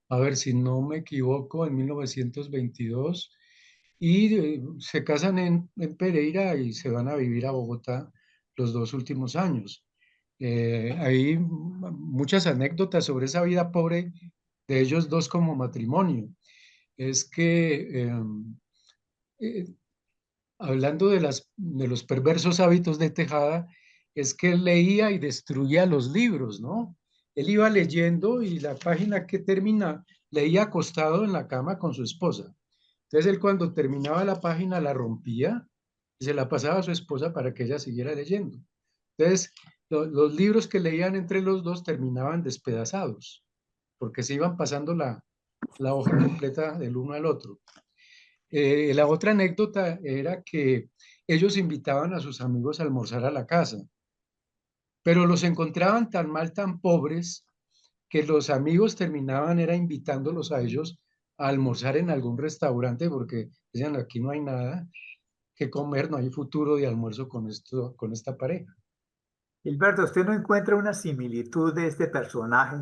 Speaker 3: a ver si no me equivoco, en 1922, y se casan en Pereira y se van a vivir a Bogotá los 2 últimos años. Hay muchas anécdotas sobre esa vida pobre de ellos dos como matrimonio. Es que eh, hablando de los perversos hábitos de Tejada, es que él leía y destruía los libros, ¿no? Él iba leyendo y la página que termina, leía acostado en la cama con su esposa. Entonces él cuando terminaba la página la rompía y se la pasaba a su esposa para que ella siguiera leyendo. Entonces los libros que leían entre los dos terminaban despedazados porque se iban pasando la hoja completa del uno al otro. La otra anécdota era que ellos invitaban a sus amigos a almorzar a la casa, pero los encontraban tan mal, tan pobres, que los amigos terminaban era invitándolos a ellos a almorzar en algún restaurante porque decían, aquí no hay nada que comer, no hay futuro de almuerzo con esta pareja.
Speaker 2: Gilberto, ¿usted no encuentra una similitud de este personaje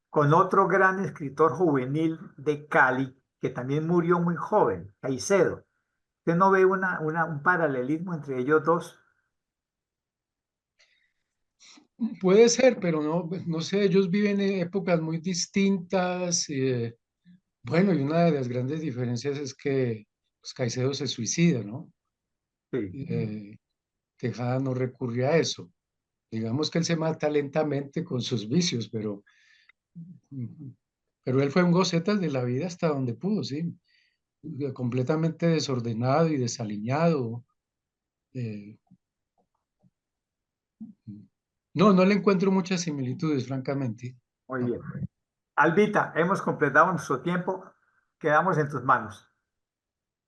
Speaker 2: con otro gran escritor juvenil de Cali que también murió muy joven, Caicedo? ¿Usted no ve un paralelismo entre ellos dos?
Speaker 3: Puede ser, pero no, no sé, ellos viven en épocas muy distintas. Bueno, y una de las grandes diferencias es que pues, Caicedo se suicida, ¿no?
Speaker 2: Sí.
Speaker 3: Eh, Tejada no recurre a eso. Digamos que él se mata lentamente con sus vicios, pero él fue un gocetas de la vida hasta donde pudo, sí. Completamente desordenado y desaliñado. eh, no, no le encuentro muchas similitudes, francamente.
Speaker 2: Muy
Speaker 3: No.
Speaker 2: bien. Albita, hemos completado nuestro tiempo. Quedamos en tus manos.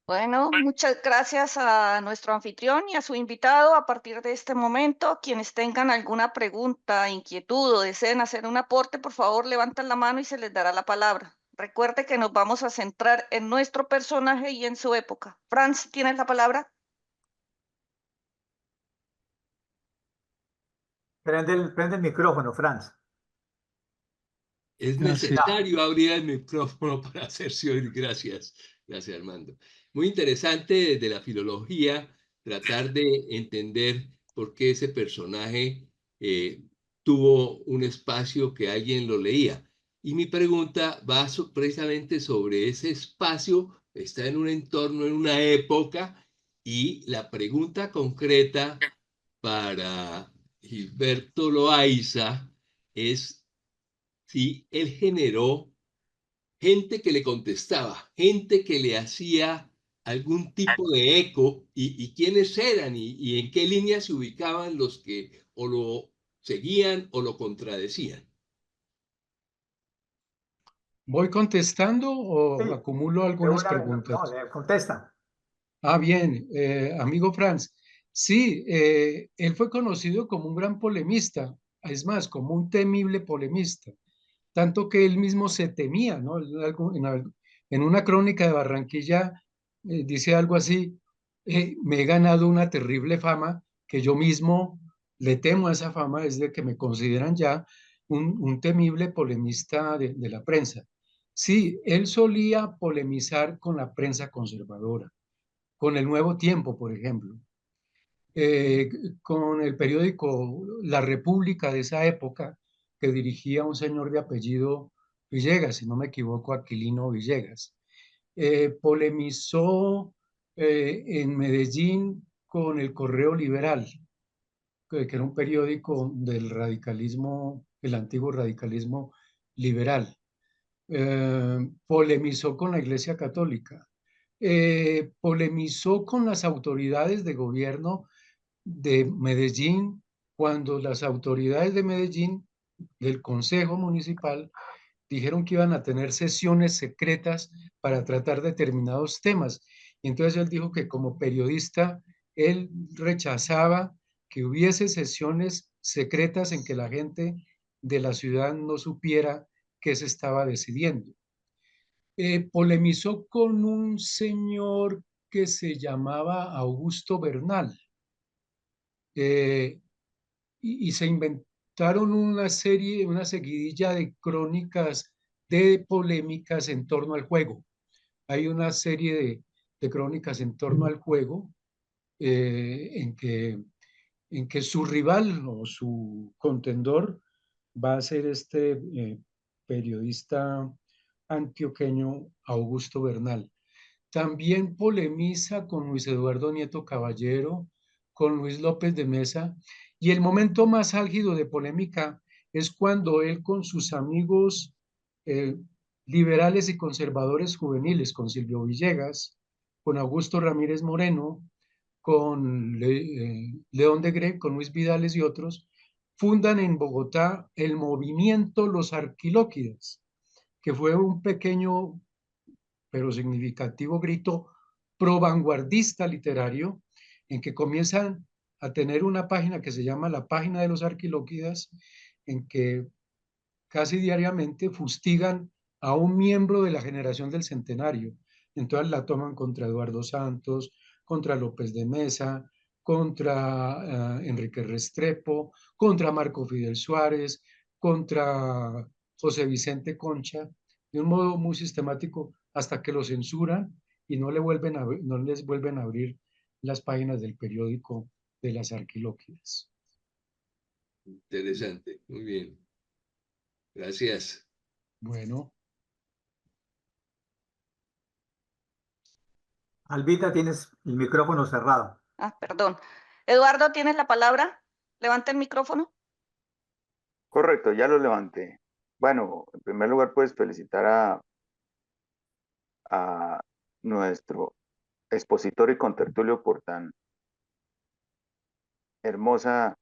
Speaker 1: Bueno, muchas gracias a nuestro anfitrión y a su invitado. A partir de este momento, quienes tengan alguna pregunta, inquietud o deseen hacer un aporte, por favor, levanten la mano y se les dará la palabra. Recuerde que nos vamos a centrar en nuestro personaje y en su época. Franz, ¿tienes la palabra?
Speaker 2: Prende el micrófono, Franz.
Speaker 4: Es
Speaker 3: Así.
Speaker 4: necesario abrir el micrófono para hacerse oír. Gracias, gracias Armando. Muy interesante desde la filología tratar de entender por qué ese personaje tuvo un espacio que alguien lo leía. Y mi pregunta va precisamente sobre ese espacio, está en un entorno, en una época, y la pregunta concreta para Gilberto Loaiza es si él generó gente que le contestaba, gente que le hacía algún tipo de eco y quiénes eran y en qué línea se ubicaban los que o lo seguían o lo contradecían.
Speaker 3: ¿Voy contestando
Speaker 2: Sí,
Speaker 3: o acumulo
Speaker 2: de
Speaker 3: algunas
Speaker 2: una vez.
Speaker 3: preguntas?
Speaker 2: No, contesta.
Speaker 3: Ah, bien, amigo Franz. Sí, él fue conocido como un gran polemista, es más, como un temible polemista, tanto que él mismo se temía, ¿no? En una crónica de Barranquilla dice algo así, me he ganado una terrible fama que yo mismo le temo a esa fama desde que me consideran ya un temible polemista de la prensa. Sí, él solía polemizar con la prensa conservadora, con el Nuevo Tiempo, por ejemplo, eh, con el periódico La República de esa época, que dirigía un señor de apellido Villegas, si no me equivoco, Aquilino Villegas. Polemizó en Medellín con el Correo Liberal, que era un periódico del radicalismo, el antiguo radicalismo liberal. Polemizó con la Iglesia Católica, polemizó con las autoridades de gobierno de Medellín cuando las autoridades de Medellín, del Consejo Municipal, dijeron que iban a tener sesiones secretas para tratar determinados temas. Y entonces él dijo que como periodista, él rechazaba que hubiese sesiones secretas en que la gente de la ciudad no supiera qué se estaba decidiendo. Polemizó con un señor que se llamaba Augusto Bernal, eh, y se inventaron una serie, una seguidilla de crónicas de polémicas en torno al juego. Hay una serie de crónicas en torno al juego en que su rival o su contendor va a ser este periodista antioqueño Augusto Bernal. También polemiza con Luis Eduardo Nieto Caballero, con Luis López de Mesa, y el momento más álgido de polémica es cuando él con sus amigos eh, liberales y conservadores juveniles, con Silvio Villegas, con Augusto Ramírez Moreno, con León de Gre, con Luis Vidales y otros, fundan en Bogotá el movimiento Los Arquilóquidas, que fue un pequeño pero significativo grito pro vanguardista literario, en que comienzan a tener una página que se llama la página de los Arquilóquidas, en que casi diariamente fustigan a un miembro de la generación del centenario. Entonces la toman contra Eduardo Santos, contra López de Mesa, contra Enrique Restrepo, contra Marco Fidel Suárez, contra José Vicente Concha, de un modo muy sistemático hasta que lo censuran y no les vuelven a abrir las páginas del periódico de las Arquilóquidas.
Speaker 4: Interesante, muy bien. Gracias.
Speaker 3: Bueno,
Speaker 2: Albita, tienes el micrófono cerrado.
Speaker 1: Ah, perdón. Eduardo, ¿tienes la palabra? Levanta el micrófono.
Speaker 5: Correcto, ya lo levanté. Bueno, en primer lugar, pues felicitar a nuestro expositor y contertulio por tan hermosa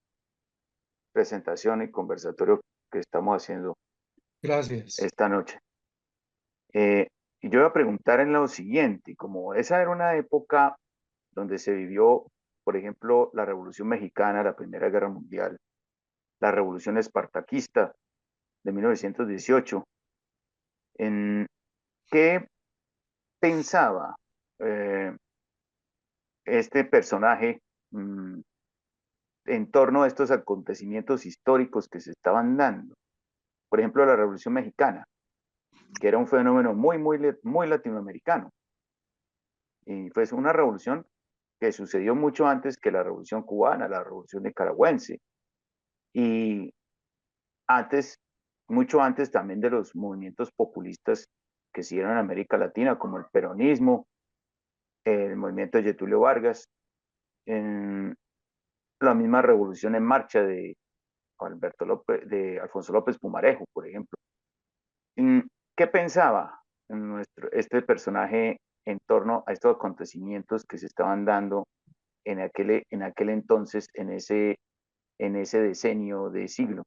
Speaker 5: presentación y conversatorio que estamos haciendo
Speaker 3: gracias.
Speaker 5: esta noche. Y yo voy a preguntar en lo siguiente, como esa era una época donde se vivió, por ejemplo, la Revolución Mexicana, la Primera Guerra Mundial, la Revolución Espartaquista de 1918, ¿en qué pensaba este personaje en torno a estos acontecimientos históricos que se estaban dando? Por ejemplo, la Revolución Mexicana, que era un fenómeno muy latinoamericano. Y fue una revolución que sucedió mucho antes que la Revolución Cubana, la Revolución Nicaragüense. Y antes, mucho antes también de los movimientos populistas que se dieron en América Latina, como el peronismo, el movimiento de Getulio Vargas, en la misma revolución en marcha de de Alfonso López Pumarejo, por ejemplo. ¿Qué pensaba este personaje en torno a estos acontecimientos que se estaban dando en aquel entonces, en ese decenio de siglo?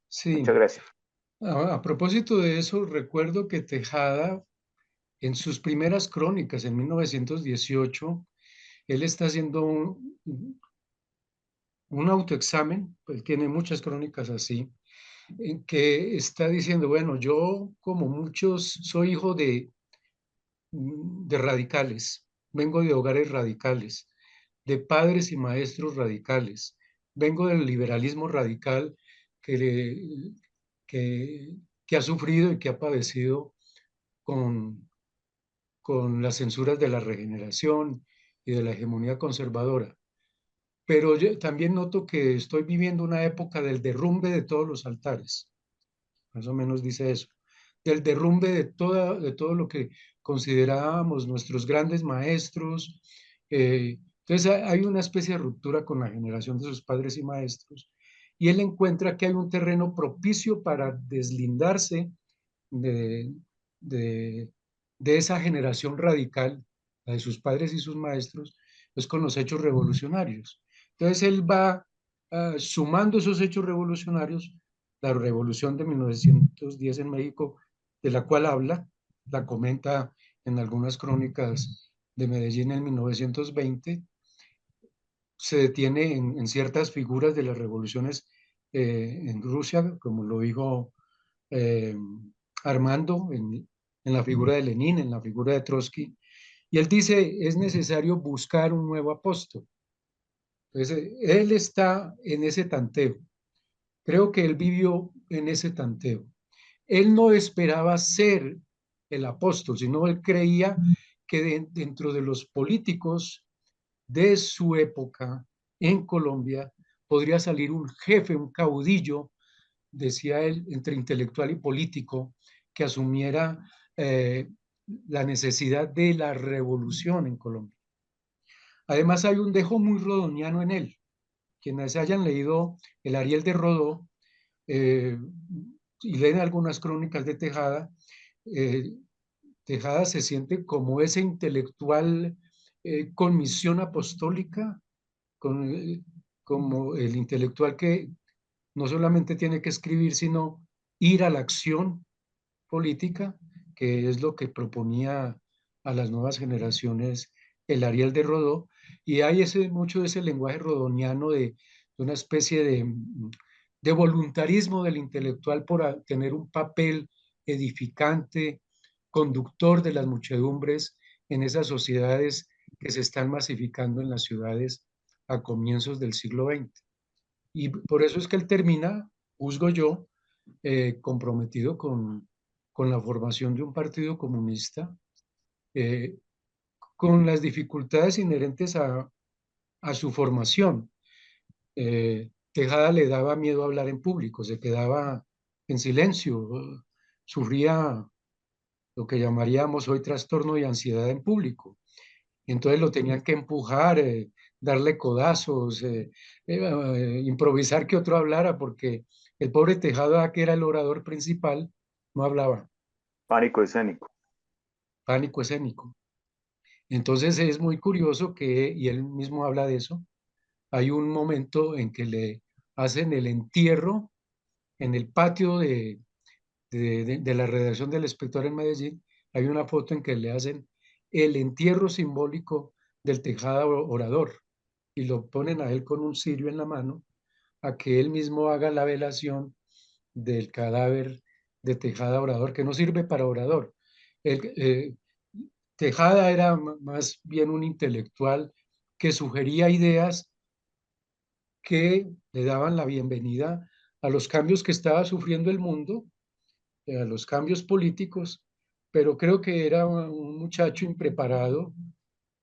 Speaker 3: Sí,
Speaker 5: Muchas gracias.
Speaker 3: a propósito de eso, recuerdo que Tejada, en sus primeras crónicas, en 1918, él está haciendo un autoexamen, pues tiene muchas crónicas así, en que está diciendo, bueno, yo como muchos soy hijo de radicales, vengo de hogares radicales, de padres y maestros radicales, vengo del liberalismo radical que, que, que ha sufrido y que ha padecido con, con las censuras de la regeneración y de la hegemonía conservadora. Pero yo también noto que estoy viviendo una época del derrumbe de todos los altares, más o menos dice eso, del derrumbe de todo lo que considerábamos nuestros grandes maestros. Entonces hay una especie de ruptura con la generación de sus padres y maestros, y él encuentra que hay un terreno propicio para deslindarse de, de, de esa generación radical, la de sus padres y sus maestros, pues con los hechos revolucionarios. Entonces él va sumando esos hechos revolucionarios, la revolución de 1910 en México, de la cual habla, la comenta en algunas crónicas de Medellín en 1920, se detiene en ciertas figuras de las revoluciones en Rusia, como lo dijo eh, Armando, en la figura de Lenin, en la figura de Trotsky, y él dice, es necesario buscar un nuevo apóstol. Entonces, él está en ese tanteo. Creo que él vivió en ese tanteo. Él no esperaba ser el apóstol, sino él creía que dentro de los políticos de su época en Colombia podría salir un jefe, un caudillo, decía él, entre intelectual y político, que asumiera la necesidad de la revolución en Colombia. Además, hay un dejo muy rodoniano en él. Quienes hayan leído El Ariel de Rodó eh, y leen algunas crónicas de Tejada, eh, Tejada se siente como ese intelectual con misión apostólica, con, como el intelectual que no solamente tiene que escribir, sino ir a la acción política, que es lo que proponía a las nuevas generaciones el Ariel de Rodó, y hay mucho de ese lenguaje rodoniano de una especie de voluntarismo del intelectual por tener un papel edificante, conductor de las muchedumbres en esas sociedades que se están masificando en las ciudades a comienzos del siglo XX. Y por eso es que él termina, juzgo yo, comprometido con la formación de un partido comunista, eh, con las dificultades inherentes a su formación. Tejada le daba miedo hablar en público, se quedaba en silencio, sufría lo que llamaríamos hoy trastorno de ansiedad en público. Entonces lo tenían que empujar, darle codazos, improvisar que otro hablara, porque el pobre Tejada, que era el orador principal, no hablaba.
Speaker 5: Pánico escénico.
Speaker 3: Pánico escénico. Entonces es muy curioso que, y él mismo habla de eso, hay un momento en que le hacen el entierro en el patio de la redacción del Espectador en Medellín. Hay una foto en que le hacen el entierro simbólico del Tejada orador y lo ponen a él con un cirio en la mano a que él mismo haga la velación del cadáver de Tejada orador, que no sirve para orador. Tejada era más bien un intelectual que sugería ideas que le daban la bienvenida a los cambios que estaba sufriendo el mundo, a los cambios políticos, pero creo que era un muchacho impreparado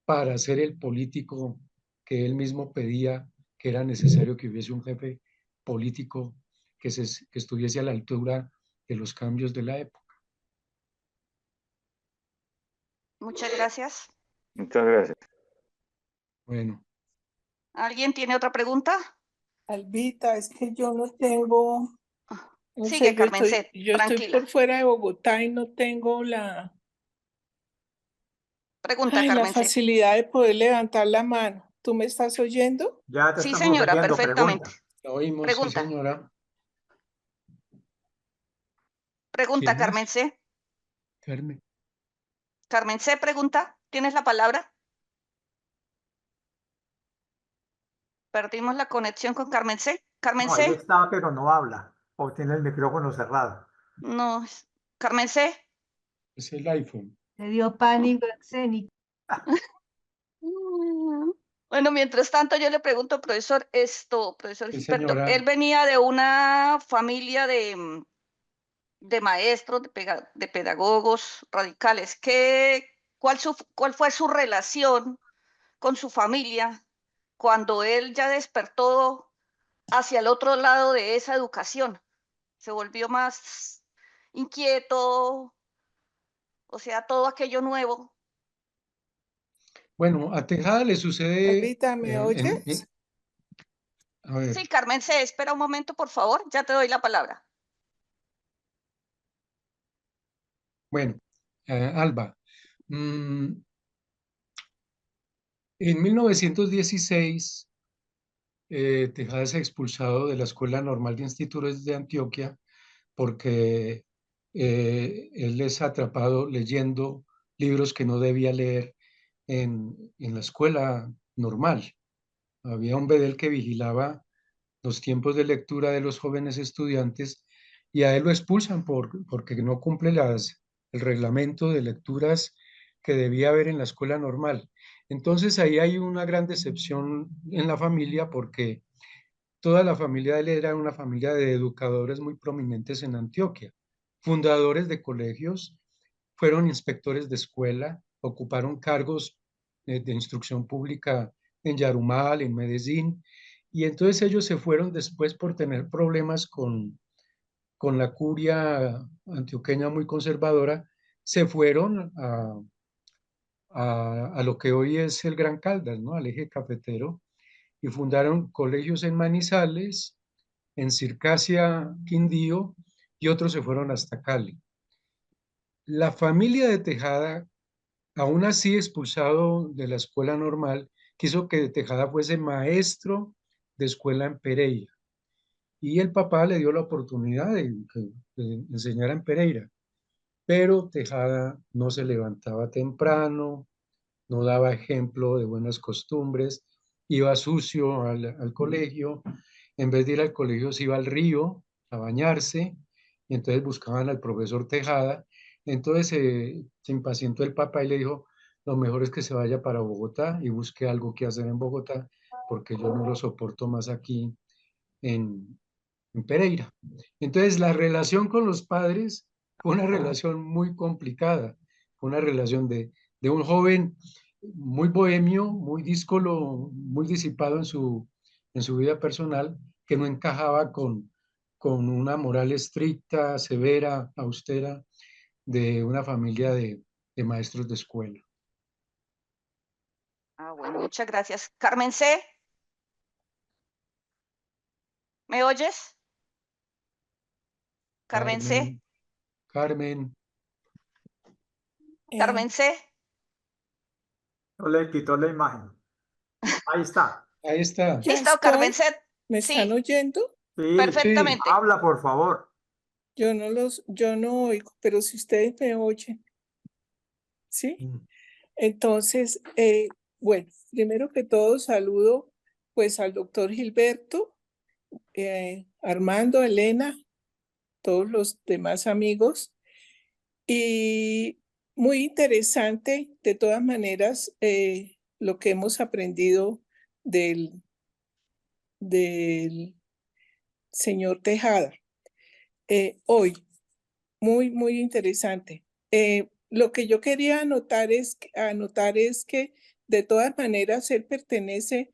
Speaker 3: para ser el político que él mismo pedía, que era necesario que hubiese un jefe político que estuviese a la altura de los cambios de la época.
Speaker 1: Muchas gracias.
Speaker 5: Muchas gracias.
Speaker 3: Bueno,
Speaker 1: ¿Alguien tiene otra pregunta?
Speaker 6: Albita, es que yo no tengo, no
Speaker 1: Sigue,
Speaker 6: sé,
Speaker 1: Carmencet,
Speaker 6: yo estoy
Speaker 1: tranquila.
Speaker 6: por fuera de Bogotá y no tengo la
Speaker 1: Pregunta,
Speaker 6: la
Speaker 1: Carmencet.
Speaker 6: facilidad de poder levantar la mano. ¿Tú me estás oyendo?
Speaker 2: Ya te
Speaker 1: Sí,
Speaker 2: estamos
Speaker 1: señora,
Speaker 2: oyendo,
Speaker 1: perfectamente.
Speaker 2: pregunta.
Speaker 3: la oímos, sí,
Speaker 1: Pregunta.
Speaker 3: señora.
Speaker 1: Pregunta,
Speaker 3: ¿Quién es?
Speaker 1: Carmencet.
Speaker 3: Carmen.
Speaker 1: Carmencet, pregunta. ¿Tienes la palabra? Perdimos la conexión con Carmencet.
Speaker 2: No, ahí
Speaker 1: Carmencet.
Speaker 2: está, pero no habla. O tiene el micrófono cerrado.
Speaker 1: No. Carmencet.
Speaker 3: Es el iPhone.
Speaker 7: Le dio pánico escénico.
Speaker 1: Bueno, mientras tanto yo le pregunto, profesor, profesor
Speaker 3: Sí,
Speaker 1: Gilberto,
Speaker 3: señora.
Speaker 1: él venía de una familia de maestros, de pedagogos radicales. ¿Cuál fue su relación con su familia cuando él ya despertó hacia el otro lado de esa educación? Se volvió más inquieto, o sea, todo aquello nuevo.
Speaker 3: Bueno, a Tejada le sucede
Speaker 6: Albita, ¿me oyes?
Speaker 3: a ver,
Speaker 1: Sí, Carmen, se espera un momento, por favor, ya te doy la palabra.
Speaker 3: bueno, Alba, en 1916, Tejada es expulsado de la Escuela Normal de Institutos de Antioquia porque él es atrapado leyendo libros que no debía leer en la escuela normal. Había un bedel que vigilaba los tiempos de lectura de los jóvenes estudiantes y a él lo expulsan porque no cumple el reglamento de lecturas que debía haber en la escuela normal. Entonces ahí hay una gran decepción en la familia porque toda la familia de él era una familia de educadores muy prominentes en Antioquia, fundadores de colegios, fueron inspectores de escuela, ocuparon cargos de instrucción pública en Yarumal, en Medellín, y entonces ellos se fueron después por tener problemas con la curia antioqueña muy conservadora, se fueron a lo que hoy es el Gran Caldas, ¿no? Al eje cafetero, y fundaron colegios en Manizales, en Circasia, Quindío, y otros se fueron hasta Cali. La familia de Tejada, aún así expulsado de la escuela normal, quiso que Tejada fuese maestro de escuela en Pereira. Y el papá le dio la oportunidad de enseñar en Pereira. Pero Tejada no se levantaba temprano, no daba ejemplo de buenas costumbres, iba sucio al colegio, en vez de ir al colegio se iba al río a bañarse, y entonces buscaban al profesor Tejada, entonces se impacientó el papá y le dijo, lo mejor es que se vaya para Bogotá y busque algo que hacer en Bogotá, porque yo no lo soporto más aquí en, en Pereira. Entonces la relación con los padres fue una relación muy complicada, fue una relación de un joven muy bohemio, muy díscolo, muy disipado en su vida personal, que no encajaba con una moral estricta, severa, austera, de una familia de maestros de escuela.
Speaker 1: Bueno, muchas gracias. Carmen C. ¿Me oyes? Carmen C.
Speaker 3: Carmen.
Speaker 1: Carmen C.
Speaker 2: No le quitó la imagen. Ahí está.
Speaker 3: Ahí está.
Speaker 6: Ya
Speaker 1: ¿Listo, Carmen C?
Speaker 6: ¿Me
Speaker 1: Sí,
Speaker 6: están oyendo?
Speaker 2: Sí,
Speaker 1: perfectamente.
Speaker 2: habla, por favor.
Speaker 6: Yo no oigo, pero si ustedes me oyen, ¿sí? Entonces, bueno, primero que todo saludo pues al doctor Gilberto, Armando, Elena, todos los demás amigos. Y muy interesante, de todas maneras, lo que hemos aprendido del señor Tejada hoy. Muy interesante. Lo que yo quería anotar es que de todas maneras él pertenece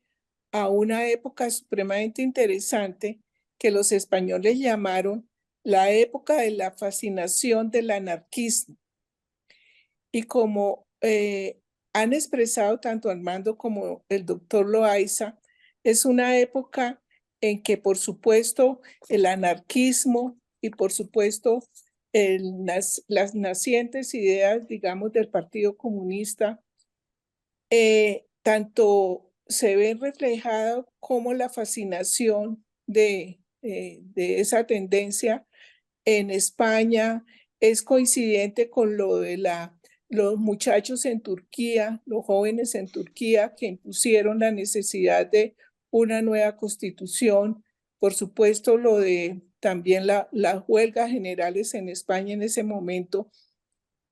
Speaker 6: a una época supremamente interesante que los españoles llamaron la época de la fascinación del anarquismo. Y como han expresado tanto Armando como el doctor Loaiza, es una época en que, por supuesto, el anarquismo y, por supuesto, las nacientes ideas, digamos, del Partido Comunista, tanto se ven reflejadas como la fascinación de esa tendencia en España. Es coincidente con lo de los muchachos en Turquía, los jóvenes en Turquía que impusieron la necesidad de una nueva constitución. Por supuesto, lo de también las huelgas generales en España en ese momento.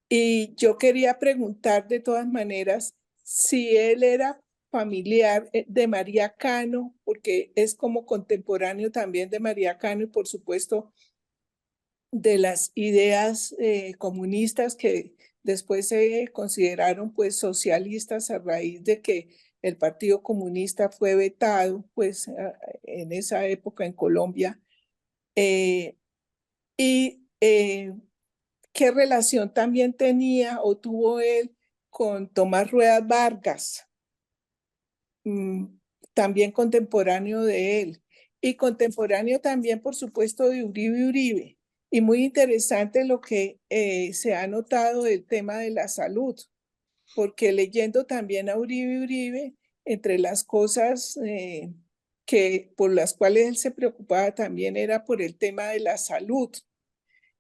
Speaker 6: Y yo quería preguntar de todas maneras si él era familiar de María Cano, porque es como contemporáneo también de María Cano y por supuesto de las ideas comunistas que después se consideraron pues socialistas a raíz de que el Partido Comunista fue vetado pues en esa época en Colombia. ¿Qué relación también tenía o tuvo él con Tomás Ruedas Vargas, también contemporáneo de él, y contemporáneo también, por supuesto, de Uribe Uribe? Y muy interesante lo que se ha notado del tema de la salud, porque leyendo también a Uribe Uribe, entre las cosas por las cuales él se preocupaba también era por el tema de la salud,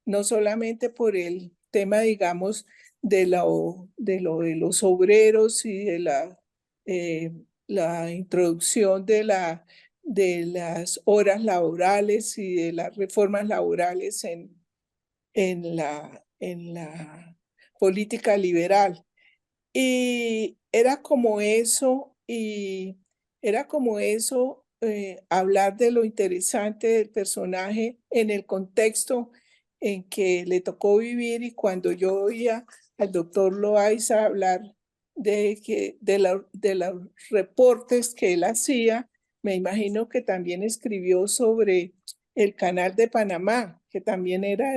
Speaker 6: no solamente por el tema, digamos, de los obreros y de la introducción de las horas laborales y de las reformas laborales en la política liberal. Y era como eso, hablar de lo interesante del personaje en el contexto en que le tocó vivir. Y cuando yo oía al doctor Loaiza hablar de los reportes que él hacía, me imagino que también escribió sobre el Canal de Panamá, que también era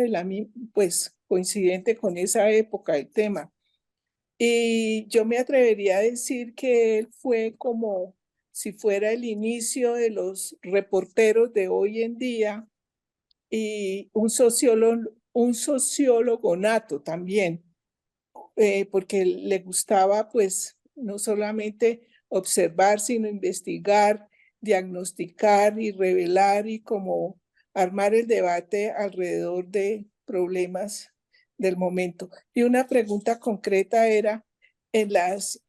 Speaker 6: pues coincidente con esa época el tema. Y yo me atrevería a decir que él fue como si fuera el inicio de los reporteros de hoy en día y un sociólogo nato también, porque le gustaba pues no solamente observar, sino investigar, diagnosticar y revelar y como armar el debate alrededor de problemas del momento. Y una pregunta concreta era en las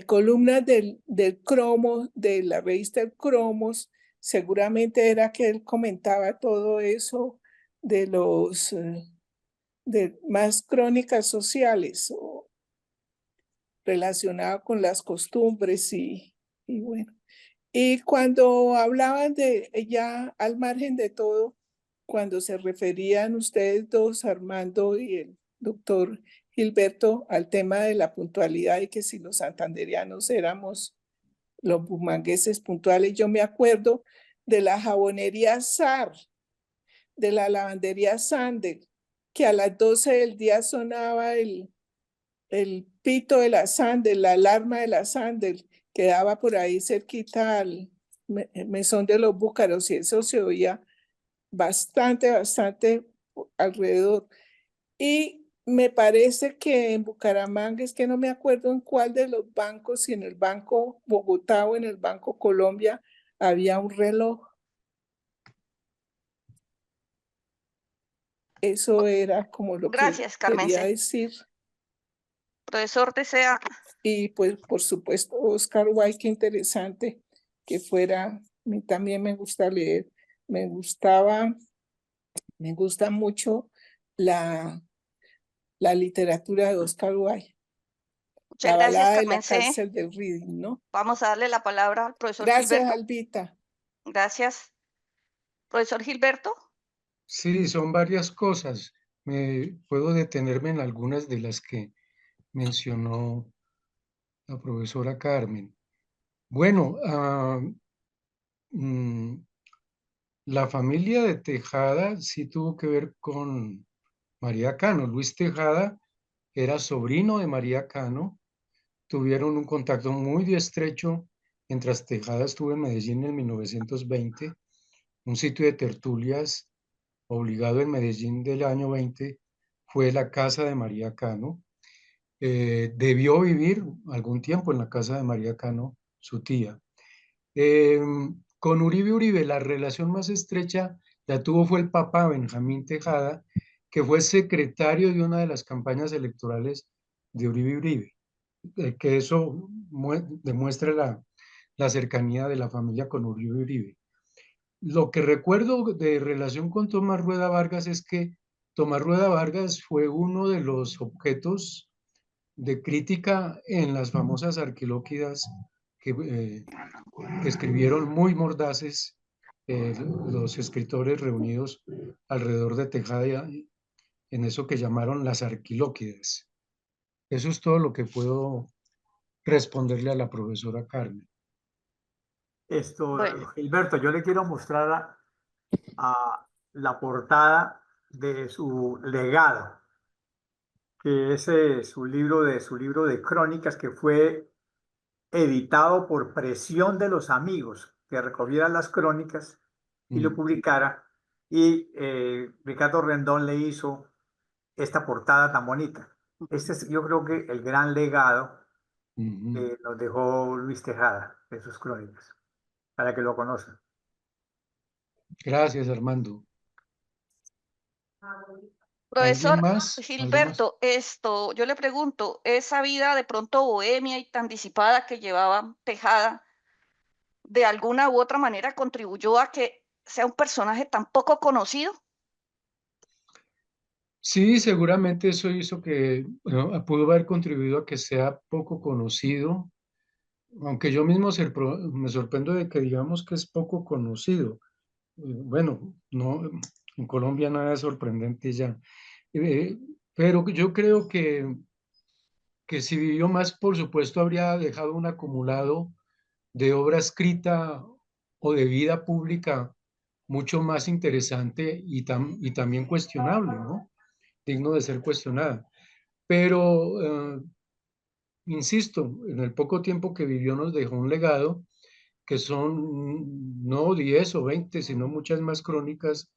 Speaker 6: columnas del Cromo, de la revista El Cromos, seguramente era que él comentaba todo eso de de más crónicas sociales o relacionado con las costumbres y bueno. Y cuando hablaban de ya al margen de todo, cuando se referían ustedes dos, Armando y el doctor Gilberto, al tema de la puntualidad y que si los santanderianos éramos los bumangueses puntuales. Yo me acuerdo de la jabonería Sar, de la lavandería Sandel, que a las 12 del día sonaba el pito de la Sandel, la alarma de la Sandel, quedaba por ahí cerquita al mesón de los Búcaros, y eso se oía bastante alrededor. Y me parece que en Bucaramanga, es que no me acuerdo en cuál de los bancos, si en el Banco Bogotá o en el Banco Colombia, había un reloj. Eso era como lo
Speaker 1: Gracias,
Speaker 6: que quería
Speaker 1: Carmen.
Speaker 6: decir.
Speaker 1: Profesor, desea.
Speaker 6: Y pues, por supuesto, Oscar Wilde, qué interesante que fuera. A mí también me gusta leer. Me gusta mucho la literatura de Oscar Wilde.
Speaker 1: Muchas
Speaker 6: La
Speaker 1: gracias,
Speaker 6: balada de
Speaker 1: Carmen
Speaker 6: la
Speaker 1: C.
Speaker 6: cárcel del Reading, ¿no?
Speaker 1: Vamos a darle la palabra al profesor
Speaker 6: Gracias,
Speaker 1: Gilberto.
Speaker 6: Albita.
Speaker 1: Gracias. Profesor Gilberto.
Speaker 3: Sí, son varias cosas. Puedo detenerme en algunas de las que mencionó la profesora Carmen. Bueno, la familia de Tejada sí tuvo que ver con María Cano. Luis Tejada era sobrino de María Cano. Tuvieron un contacto muy estrecho mientras Tejada estuvo en Medellín en 1920, un sitio de tertulias obligado en Medellín del año 20 fue la casa de María Cano. Debió vivir algún tiempo en la casa de María Cano, su tía. Con Uribe, la relación más estrecha la tuvo fue el papá Benjamín Tejada, que fue secretario de una de las campañas electorales de Uribe. Que eso demuestra la cercanía de la familia con Uribe. Lo que recuerdo de relación con Tomás Rueda Vargas es que Tomás Rueda Vargas fue uno de los objetos de crítica en las famosas arquilóquidas que escribieron muy mordaces los escritores reunidos alrededor de Tejada en eso que llamaron las arquilóquidas. Eso es todo lo que puedo responderle a la profesora Carmen.
Speaker 1: Bueno.
Speaker 2: Gilberto, yo le quiero mostrar a la portada de su legado, que es su libro de crónicas, que fue editado por presión de los amigos, que recogieran las crónicas y lo publicara. Y Ricardo Rendón le hizo esta portada tan bonita. Este es, yo creo que el gran legado que nos dejó Luis Tejada de sus crónicas, para que lo conozcan.
Speaker 3: Gracias, Armando.
Speaker 1: Profesor
Speaker 3: más?
Speaker 1: Gilberto, yo le pregunto, esa vida de pronto bohemia y tan disipada que llevaba Tejada, ¿de alguna u otra manera contribuyó a que sea un personaje tan poco conocido?
Speaker 3: Sí, seguramente eso hizo que pudo haber contribuido a que sea poco conocido, aunque yo mismo me sorprendo de que digamos que es poco conocido. Bueno, no, en Colombia nada es sorprendente ya. Pero yo creo que si vivió más, por supuesto, habría dejado un acumulado de obra escrita o de vida pública mucho más interesante y también cuestionable, ¿no? Digno de ser cuestionada. Pero, insisto, en el poco tiempo que vivió nos dejó un legado que son no 10 o 20, sino muchas más crónicas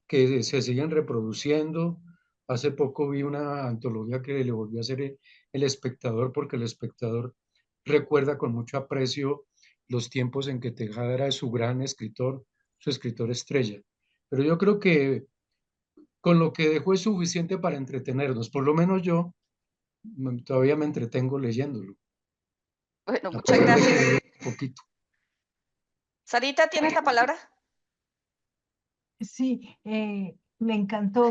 Speaker 3: que se siguen reproduciendo. Hace poco vi una antología que le volvió a hacer el Espectador, porque el Espectador recuerda con mucho aprecio los tiempos en que Tejada era su gran escritor, su escritor estrella. Pero yo creo que con lo que dejó es suficiente para entretenernos, por lo menos yo todavía me entretengo leyéndolo.
Speaker 1: Bueno, muchas gracias.
Speaker 3: Poquito.
Speaker 1: Sarita, ¿tienes la palabra?
Speaker 7: Sí, me encantó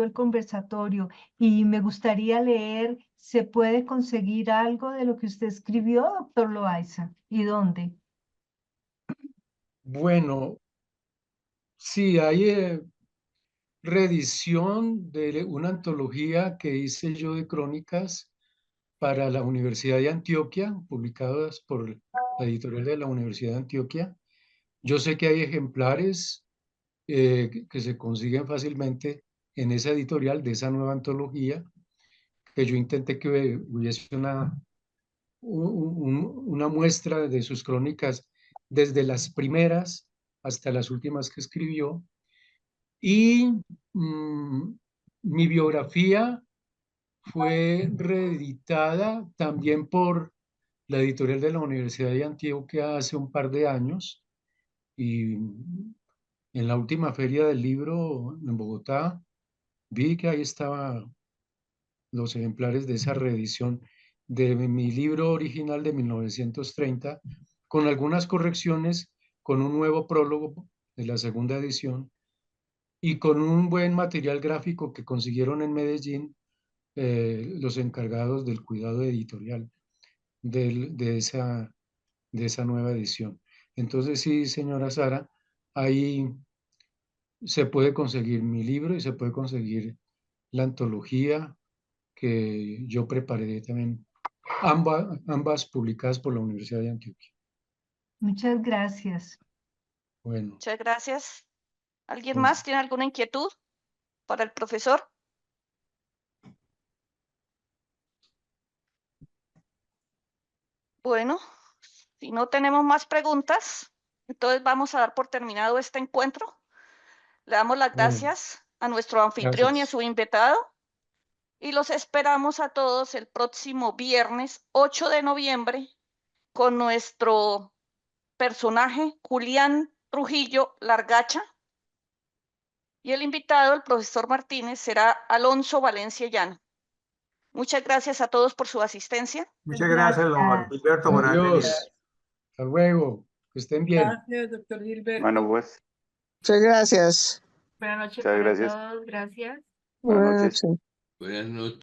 Speaker 7: el conversatorio y me gustaría leer, ¿se puede conseguir algo de lo que usted escribió, doctor Loaiza? ¿Y dónde?
Speaker 3: Bueno, sí, hay reedición de una antología que hice yo de crónicas para la Universidad de Antioquia, publicadas por la editorial de la Universidad de Antioquia. Yo sé que hay ejemplares que se consiguen fácilmente en esa editorial de esa nueva antología, que yo intenté que hubiese una muestra de sus crónicas desde las primeras hasta las últimas que escribió. Y mi biografía fue reeditada también por la editorial de la Universidad de Antioquia hace un par de años, y en la última feria del libro en Bogotá vi que ahí estaban los ejemplares de esa reedición de mi libro original de 1930, con algunas correcciones, con un nuevo prólogo de la segunda edición y con un buen material gráfico que consiguieron en Medellín los encargados del cuidado editorial de esa nueva edición. Entonces sí, señora Sara, ahí se puede conseguir mi libro y se puede conseguir la antología que yo preparé también, ambas publicadas por la Universidad de Antioquia.
Speaker 7: Muchas gracias.
Speaker 3: Bueno,
Speaker 1: Muchas gracias. ¿Alguien
Speaker 3: Bueno.
Speaker 1: más tiene alguna inquietud para el profesor? Bueno, si no tenemos más preguntas, entonces vamos a dar por terminado este encuentro. Le damos las
Speaker 3: Bueno,
Speaker 1: gracias a nuestro anfitrión y a
Speaker 3: gracias.
Speaker 1: su invitado y los esperamos a todos el próximo viernes 8 de noviembre con nuestro personaje Julián Trujillo Largacha y el invitado, el profesor Martínez, será Alonso Valencia Llano. Muchas gracias a todos por su asistencia.
Speaker 2: Muchas gracias, don Juan
Speaker 7: Gracias.
Speaker 2: Gilberto, por haber venido.
Speaker 3: Adiós. Hasta luego. Que estén bien.
Speaker 6: Gracias, doctor Gilberto.
Speaker 5: Bueno, pues,
Speaker 8: Muchas gracias.
Speaker 9: Buenas noches
Speaker 5: muchas
Speaker 9: para
Speaker 5: gracias.
Speaker 9: todos, gracias.
Speaker 5: Buenas
Speaker 8: Buenas
Speaker 5: noches.
Speaker 8: noches.
Speaker 4: Buenas noches.